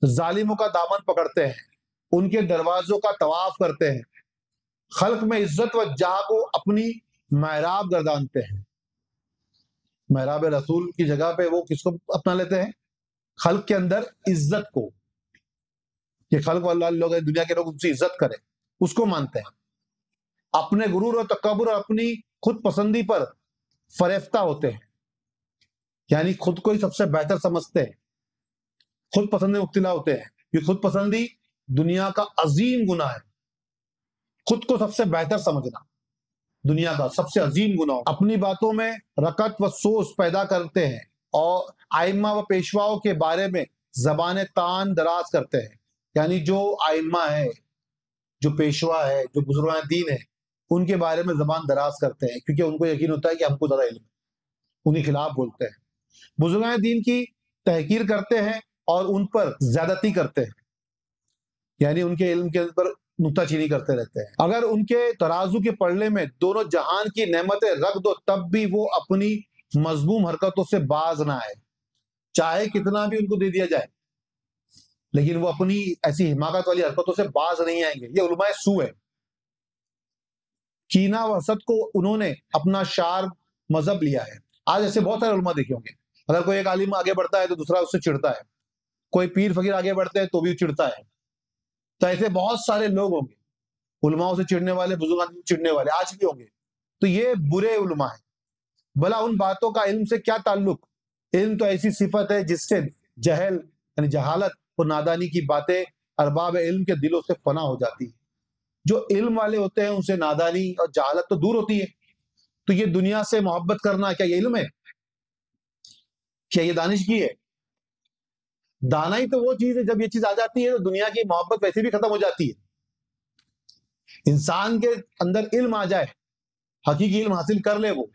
Speaker 1: ظالموں کا دامن پکڑتے ہیں، ان کے دروازوں کا طواف کرتے ہیں، خلق میں عزت و جاہ کو اپنی محراب گردانتے ہیں۔ محراب رسول کی جگہ پہ وہ کس کو اپنا لیتے ہیں؟ خلق کے اندر عزت کو، کہ خلق واللہ لوگ دنیا کے لوگ ان سے عزت کریں، اس کو مانتے ہیں، اپنے غرور و تکبر اور اپنی خود پسندی پر فریفتہ ہوتے ہیں، یعنی خود کو ہی سب سے بہتر سمجھتے ہیں، خود پسندی میں مبتلا ہوتے ہیں۔ یہ خود پسندی دنیا کا عظیم گناہ ہے، خود کو سب سے بہتر سمجھنا دنیا کا سب سے عظیم گناہ۔ اپنی باتوں میں رکت و سوس پیدا کرتے ہیں اور ائمہ و پیشواؤں کے بارے میں زبان تان دراز کرتے ہیں، یعنی جو ائمہ ہے، جو پیشوا ہے، جو بزرگان دین ہے، ان کے بارے میں زبان دراز کرتے ہیں، کیونکہ ان کو یقین ہوتا ہے کہ ہم کو زیادہ علم ہے، انہیں خلاف بولتے ہیں، بزرگان دین کی تحقیر کرتے ہیں اور ان پر زیادتی کرتے ہیں، یعنی ان کے علم کے پر نکتہ چینی کرتے رہتے ہیں۔ اگر ان کے ترازو کے پلڑے میں دونوں جہان کی نعمتیں رکھ دو تب بھی وہ اپنی مذموم حرکتوں سے باز نہ آئے، چاہے کتنا بھی ان کو دے دیا جائے، لیکن وہ اپنی ایسی حماقت والی حرکتوں سے باز نہیں آئیں گے۔ یہ علماء سو ہے، کینہ و حسد کو انہوں نے اپنا شعار مذہب لیا ہے۔ آج ایسے بہت سارے علماء دیکھے ہوں گے، اگر کوئی ایک عالم آگے بڑھتا ہے تو دوسرا اس سے چڑھتا ہے، کوئی پیر فقیر آگے بڑھتے ہیں تو بھی چڑھتا ہے، تو ایسے بہت سارے لوگ ہوں گے، علماء سے چڑھنے والے، بزرگان سے چڑھنے والے آج بھی ہوں گے، تو یہ برے علماء ہیں۔ بھلا ان باتوں کا علم سے کیا تعلق؟ علم تو ایسی صفت ہے جس سے جہل یعنی جہالت اور نادانی کی باتیں ارباب علم کے دلوں سے فنا ہو جاتی ہے۔ جو علم والے ہوتے ہیں ان سے نادانی اور جہالت تو دور ہوتی ہے۔ تو یہ دنیا سے محبت کرنا کیا یہ علم ہے؟ کیا یہ دانش کی ہے؟ دانائی تو وہ چیز ہے جب یہ چیز آ جاتی ہے تو دنیا کی محبت ویسے بھی ختم ہو جاتی ہے۔ انسان کے اندر علم آ جائے، حقیقی علم حاصل کر لے وہ،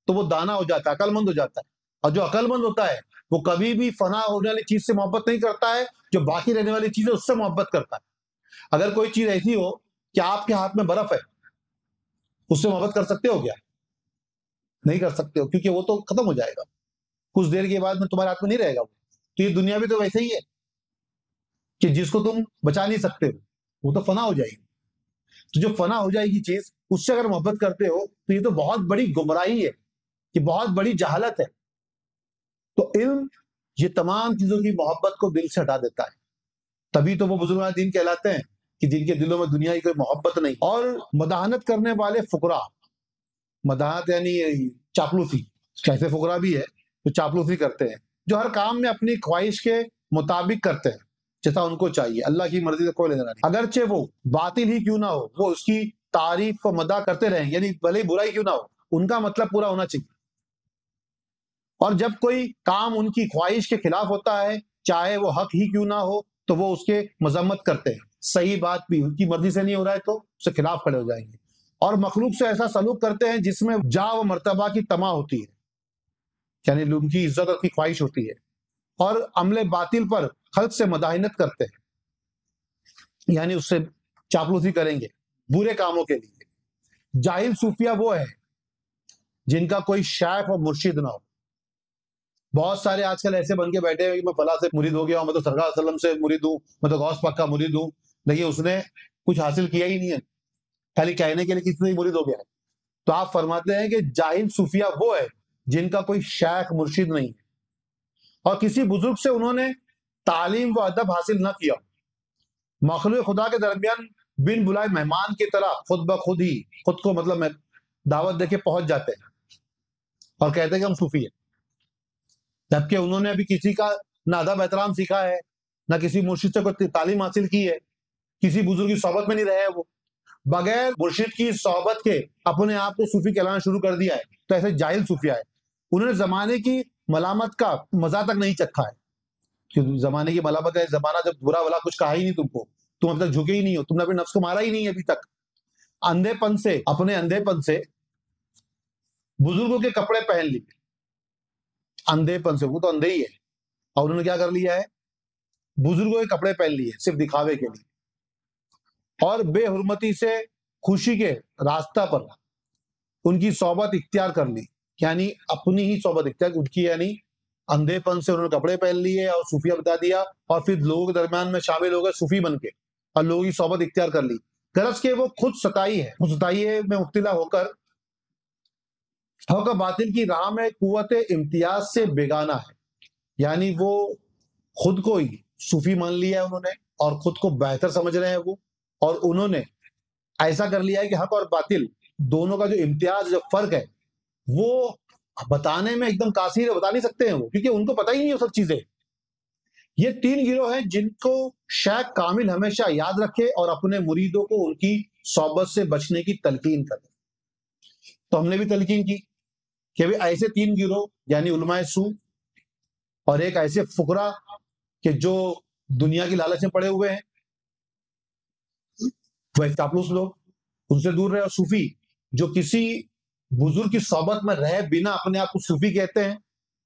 Speaker 1: تو وہ دانا ہو جاتا ہے، عقل مند ہو جاتا ہے، اور جو عقل مند ہوتا ہے وہ کبھی بھی فنا ہونے والی چیز سے محبت نہیں کرتا ہے، جو باقی رہنے والی چیز ہے اس سے محبت کرتا ہے۔ اگر کوئی چیز ایسی ہو کہ آپ کے ہاتھ میں برف ہے، اس سے محبت کر سکتے ہو کیا؟ نہیں کر سکتے ہو، کیونکہ وہ تو ختم ہو جائے گا، کچھ دیر کے بعد میں تمہارے ہاتھ میں نہیں رہے گا وہ۔ تو یہ دنیا بھی تو ویسے ہی ہے کہ جس کو تم بچا نہیں سکتے ہو وہ تو فنا ہو جائے گی۔ تو جو فنا ہو جائے گی چیز، اس سے اگر محبت کرتے ہو تو یہ تو بہت بڑی گمراہی ہے، یہ بہت بڑی جہالت ہے۔ تو علم یہ تمام چیزوں کی محبت کو دل سے ہٹا دیتا ہے، تبھی تو وہ بزرگان دین کہلاتے ہیں۔ کہ جن کے دلوں میں دنیا کی کوئی محبت نہیں. اور مداحنت کرنے والے فقراء، مداحنت یعنی چاپلوسی، کیسے فقراء بھی ہے جو چاپلوسی کرتے ہیں، جو ہر کام میں اپنی خواہش کے مطابق کرتے ہیں جیسا ان کو چاہیے، اللہ کی مرضی سے کوئی لینا نہیں، اگرچہ وہ باطل ہی کیوں نہ ہو، وہ اس کی تعریف و مداح کرتے رہیں، یعنی بھلے برائی کیوں نہ ہو ان کا مطلب پورا ہونا چاہیے. اور جب کوئی کام ان کی خواہش کے خلاف ہوتا ہے، چاہے وہ حق ہی کیوں نہ ہو، تو وہ اس کے مذمت کرتے ہیں. صحیح بات بھی ان کی مرضی سے نہیں ہو رہا ہے تو اس کے خلاف کھڑے ہو جائیں گے. اور مخلوق سے ایسا سلوک کرتے ہیں جس میں جاہ و مرتبہ کی طمع ہوتی ہے، یعنی ان کی عزت اور کی خواہش ہوتی ہے. اور عمل باطل پر خلق سے مداحنت کرتے ہیں، یعنی اس سے چاپلوسی کریں گے برے کاموں کے لیے. جاہل صوفیہ وہ ہے جن کا کوئی شیخ اور مرشد نہ ہو. بہت سارے آج کل ایسے بن کے بیٹھے ہیں کہ میں فلاں سے مرید ہو گیا ہوں، میں تو سرکار صلی اللہ علیہ وسلم سے مرید ہوں، میں تو غوث پاک کا مرید ہوں، لیکن اس نے کچھ حاصل کیا ہی نہیں ہے، خالی کہنے کے لیے کسی سے مرید ہو گیا ہے. تو آپ فرماتے ہیں کہ جاہل صوفیہ وہ ہے جن کا کوئی شیخ مرشد نہیں ہے اور کسی بزرگ سے انہوں نے تعلیم و ادب حاصل نہ کیا. مخلوق خدا کے درمیان بن بلائے مہمان کی طرح خود بخود ہی خود کو مطلب دعوت دے کے پہنچ جاتے ہیں اور کہتے ہیں کہ ہم صوفی ہیں، جبکہ انہوں نے ابھی کسی کا نہ ادب احترام سیکھا ہے، نہ کسی مرشد سے کوئی تعلیم حاصل کی ہے، کسی بزرگ کی صحبت میں نہیں رہے ہیں. وہ بغیر مرشد کی صحبت کے اپنے آپ کو صوفی کہلانا شروع کر دیا ہے. تو ایسے جاہل صوفیہ ہے. انہوں نے زمانے کی ملامت کا مزہ تک نہیں چکھا ہے. زمانے کی ملامت ہے، زمانہ جب برا بلا کچھ کہا ہی نہیں تم کو، تم اب تک جھکے ہی نہیں ہو، تم نے اپنے نفس کو مارا ہی نہیں ابھی تک. اندھے پن سے، اپنے اندھے پن سے بزرگوں کے کپڑے پہن لیے. اندھے پن سے، وہ تو اندھے ہی ہے، اور انہوں نے کیا کر لیا ہے؟ بزرگوں کے کپڑے پہن لیے صرف دکھاوے کے لیے. اور بے حرمتی سے خوشی کے راستہ پر ان کی صحبت اختیار کر لی، یعنی اپنی ہی صحبت اختیار ان کی، یعنی اندھے پن سے انہوں نے کپڑے پہن لیے اور صوفیہ بتا دیا، اور پھر لوگوں کے درمیان میں شامل ہو گئے صوفی بن کے اور لوگوں کی صحبت اختیار کر لی. غرض کہ وہ خود ستائی ہے، خود ستائی میں مبتلا ہو کر حق و باطل کی راہ میں قوت امتیاز سے بیگانہ ہے. یعنی وہ خود کو ہی صوفی مان لیا ہے انہوں نے، اور خود کو بہتر سمجھ رہے ہیں وہ، اور انہوں نے ایسا کر لیا ہے کہ حق اور باطل دونوں کا جو امتیاز، جو فرق ہے، وہ بتانے میں ایک دم قاصر ہے، بتا نہیں سکتے ہیں وہ، کیونکہ ان کو پتہ ہی نہیں وہ سب چیزیں. یہ 3 گروہ ہیں جن کو شیخ کامل ہمیشہ یاد رکھے اور اپنے مریدوں کو ان کی صحبت سے بچنے کی تلقین کرے. تو ہم نے بھی تلقین کی کہ ایسے 3 گروہ، یعنی علماء سو، اور ایک ایسے فقراء کہ جو دنیا کی لالچ میں پڑے ہوئے ہیں، وہ چاپلوس لوگ، ان سے دور رہے. اور صوفی جو کسی بزرگ کی صحبت میں رہے بنا اپنے آپ کو صوفی کہتے ہیں،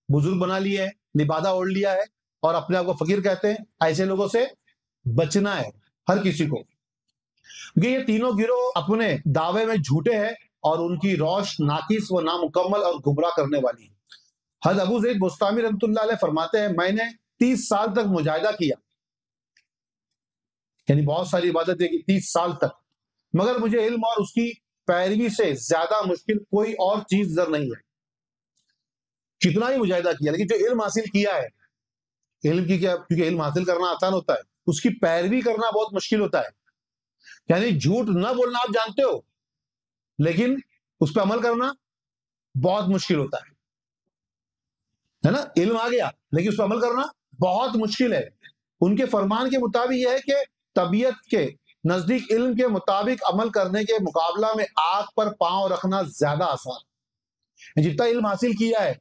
Speaker 1: بزرگ بنا لیے ہے، لبادہ اوڑھ لیا ہے اور اپنے آپ کو فقیر کہتے ہیں. ایسے لوگوں سے بچنا ہے ہر کسی کو، کیونکہ یہ تینوں گروہ اپنے دعوے میں جھوٹے ہیں اور ان کی روش ناقص و نامکمل اور گمراہ کرنے والی ہے. حضرت ابو زید بستامی رحمۃ اللہ علیہ فرماتے ہیں، میں نے 30 سال تک مجاہدہ کیا، یعنی بہت ساری عبادت ہے کہ 30 سال تک، مگر مجھے علم اور اس کی پیروی سے زیادہ مشکل کوئی اور چیز نظر نہیں ہے. کتنا ہی مجاہدہ کیا، لیکن جو علم حاصل کیا ہے، علم کی کیا، کیونکہ علم حاصل کرنا آسان ہوتا ہے، اس کی پیروی کرنا بہت مشکل ہوتا ہے. یعنی جھوٹ نہ بولنا آپ جانتے ہو، لیکن اس پہ عمل کرنا بہت مشکل ہوتا ہے نا. علم آ گیا لیکن اس پہ عمل کرنا بہت مشکل ہے. ان کے فرمان کے مطابق یہ ہے کہ طبیعت کے نزدیک علم کے مطابق عمل کرنے کے مقابلہ میں آگ پر پاؤں رکھنا زیادہ آسان ہے. جتنا علم حاصل کیا ہے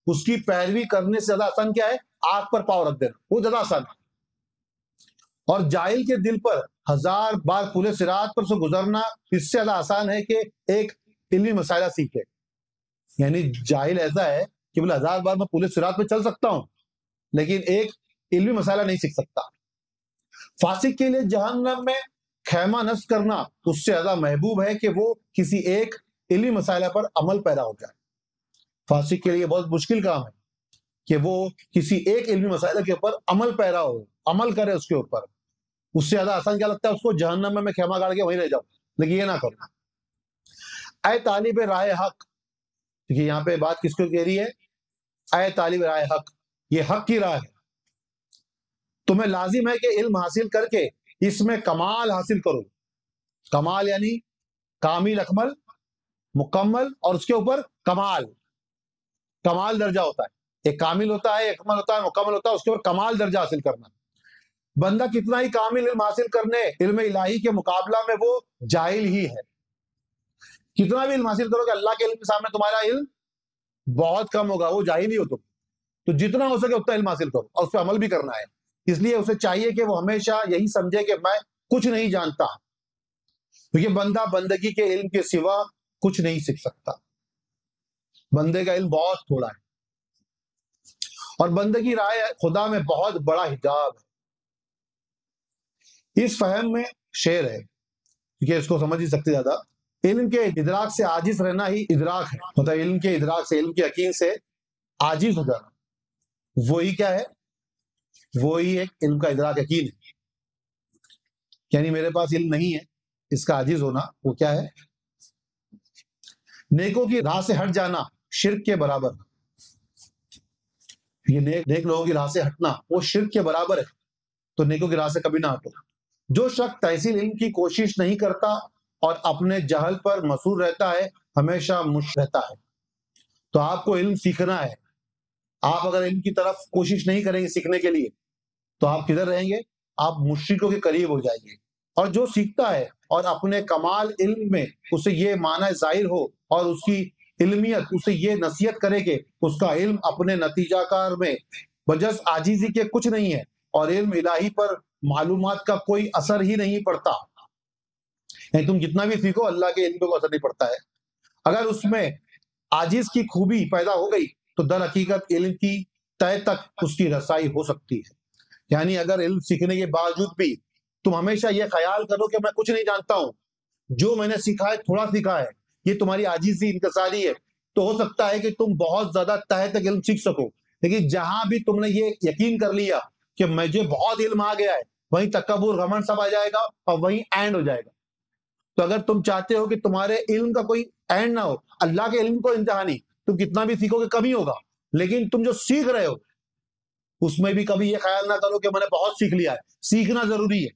Speaker 1: اس کی پیروی کرنے سے زیادہ آسان کیا ہے؟ آگ پر پاؤں رکھ دینا، وہ زیادہ آسان ہے. اور جاہل کے دل پر 1000 بار پورے صراط پر سے گزرنا اس سے زیادہ آسان ہے کہ ایک علمی مسئلہ سیکھے. یعنی جاہل ایسا ہے کہ بولے 1000 بار میں پورے صراط پہ چل سکتا ہوں لیکن ایک علمی مسئلہ نہیں سیکھ سکتا. فاسق کے لیے جہنم میں خیمہ نصب کرنا اس سے زیادہ محبوب ہے کہ وہ کسی ایک علمی مسئلہ پر عمل پیرا ہو جائے. فاسق کے لیے بہت مشکل کام ہے کہ وہ کسی ایک علمی مسئلہ کے اوپر عمل پیرا ہو، عمل کرے اس کے اوپر. اس سے زیادہ آسان کیا لگتا ہے اس کو؟ جہنم میں خیمہ گاڑ کے وہیں رہ جاؤ، لیکن یہ نہ کرنا. اے طالب راہ حق، کیونکہ یہاں پہ بات کس کو کہہ رہی ہے؟ اے طالب راہ حق، یہ حق کی راہ ہے. تمہیں لازم ہے کہ علم حاصل کر کے اس میں کمال حاصل کرو. کمال یعنی کامل، اکمل، مکمل، اور اس کے اوپر کمال. کمال درجہ ہوتا ہے. ایک کامل ہوتا ہے، اکمل ہوتا ہے، مکمل ہوتا ہے، اس کے اوپر کمال درجہ حاصل کرنا. بندہ کتنا ہی کامل علم حاصل کرنے علم الہی کے مقابلہ میں وہ جاہل ہی ہے. کتنا بھی علم حاصل کرو کہ اللہ کے علم کے سامنے تمہارا علم بہت کم ہوگا، وہ جاہل ہی ہو تم. تو جتنا ہو سکے اتنا علم حاصل کرو اور اس پہ عمل بھی کرنا ہے. اس لیے اسے چاہیے کہ وہ ہمیشہ یہی سمجھے کہ میں کچھ نہیں جانتا، کیونکہ بندہ بندگی کے علم کے سوا کچھ نہیں سیکھ سکتا. بندے کا علم بہت تھوڑا ہے، اور بندگی رائے خدا میں بہت بڑا حجاب ہے. اس فہم میں شعر ہے، کیونکہ اس کو سمجھ ہی سکتے زیادہ. علم کے ادراک سے عاجز رہنا ہی ادراک ہے. مطلب علم کے ادراک سے، علم کے یقین سے عاجز ہو جانا، وہی کیا ہے؟ وہی ایک علم کا ادراک یقین ہے. یعنی میرے پاس علم نہیں ہے، اس کا عاجز ہونا وہ کیا ہے؟ نیکوں کی راہ سے ہٹ جانا شرک کے برابر. یہ نیک لوگوں کی راہ سے ہٹنا وہ شرک کے برابر ہے. تو نیکوں کی راہ سے کبھی نہ ہٹو. جو شخص تحصیل علم کی کوشش نہیں کرتا اور اپنے جہل پر مسرور رہتا ہے، ہمیشہ مشرک رہتا ہے. تو آپ کو علم سیکھنا ہے. آپ اگر علم کی طرف کوشش نہیں کریں گے سیکھنے کے لیے، تو آپ کدھر رہیں گے؟ آپ مشرکوں کے قریب ہو جائیں گے. اور جو سیکھتا ہے اور اپنے کمال علم میں اسے یہ معنی ظاہر ہو اور اس کی علمیت اسے یہ نصیحت کرے کہ اس کا علم اپنے نتیجہ کار میں بجز عاجزی کے کچھ نہیں ہے، اور علم الہی پر معلومات کا کوئی اثر ہی نہیں پڑتا. یعنی تم جتنا بھی سیکھو اللہ کے علم پہ کوئی اثر نہیں پڑتا ہے. اگر اس میں عاجز کی خوبی پیدا ہو گئی تو در حقیقت علم کی تہ تک اس کی رسائی ہو سکتی ہے. یعنی اگر علم سیکھنے کے باوجود بھی تم ہمیشہ یہ خیال کرو کہ میں کچھ نہیں جانتا ہوں، جو میں نے سیکھا ہے تھوڑا سیکھا ہے، یہ تمہاری عاجزی انکساری ہے، تو ہو سکتا ہے کہ تم بہت زیادہ تہ تک علم سیکھ سکو. لیکن جہاں بھی تم نے یہ یقین کر لیا کہ مجھے بہت علم آ گیا ہے، وہیں تکبر، غمنڈ سب آ جائے گا اور وہیں اینڈ ہو جائے گا. تو اگر تم چاہتے ہو کہ تمہارے علم کا کوئی اینڈ نہ ہو، اللہ کے علم کو انتہا نہیں، تم کتنا بھی سیکھو گے کمی ہوگا. لیکن تم جو سیکھ رہے ہو اس میں بھی کبھی یہ خیال نہ کرو کہ میں نے بہت سیکھ لیا ہے. سیکھنا ضروری ہے،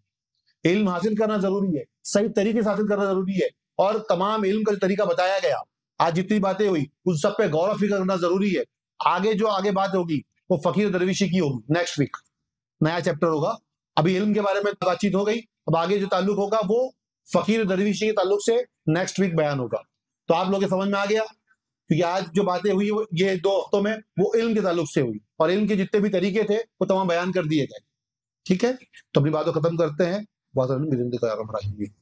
Speaker 1: علم حاصل کرنا ضروری ہے، صحیح طریقے سے حاصل کرنا ضروری ہے. اور تمام علم کا جو طریقہ بتایا گیا، آج جتنی باتیں ہوئی ان سب پہ غور و فکر کرنا ضروری ہے. آگے بات ہوگی وہ فقیر درویشی کی ہوگی. نیکسٹ ویک نیا چیپٹر ہوگا. ابھی علم کے بارے میں بات چیت ہو گئی، اب آگے جو تعلق ہوگا وہ فقیر درویشی کے تعلق سے نیکسٹ ویک بیان ہوگا. تو آپ لوگوں کے سمجھ میں آ گیا، کیونکہ آج جو باتیں ہوئی یہ 2 ہفتوں میں وہ علم کے تعلق سے ہوئی، اور علم کے جتنے بھی طریقے تھے وہ تمام بیان کر دیے گئے. ٹھیک ہے، تو اپنی باتوں ختم کرتے ہیں.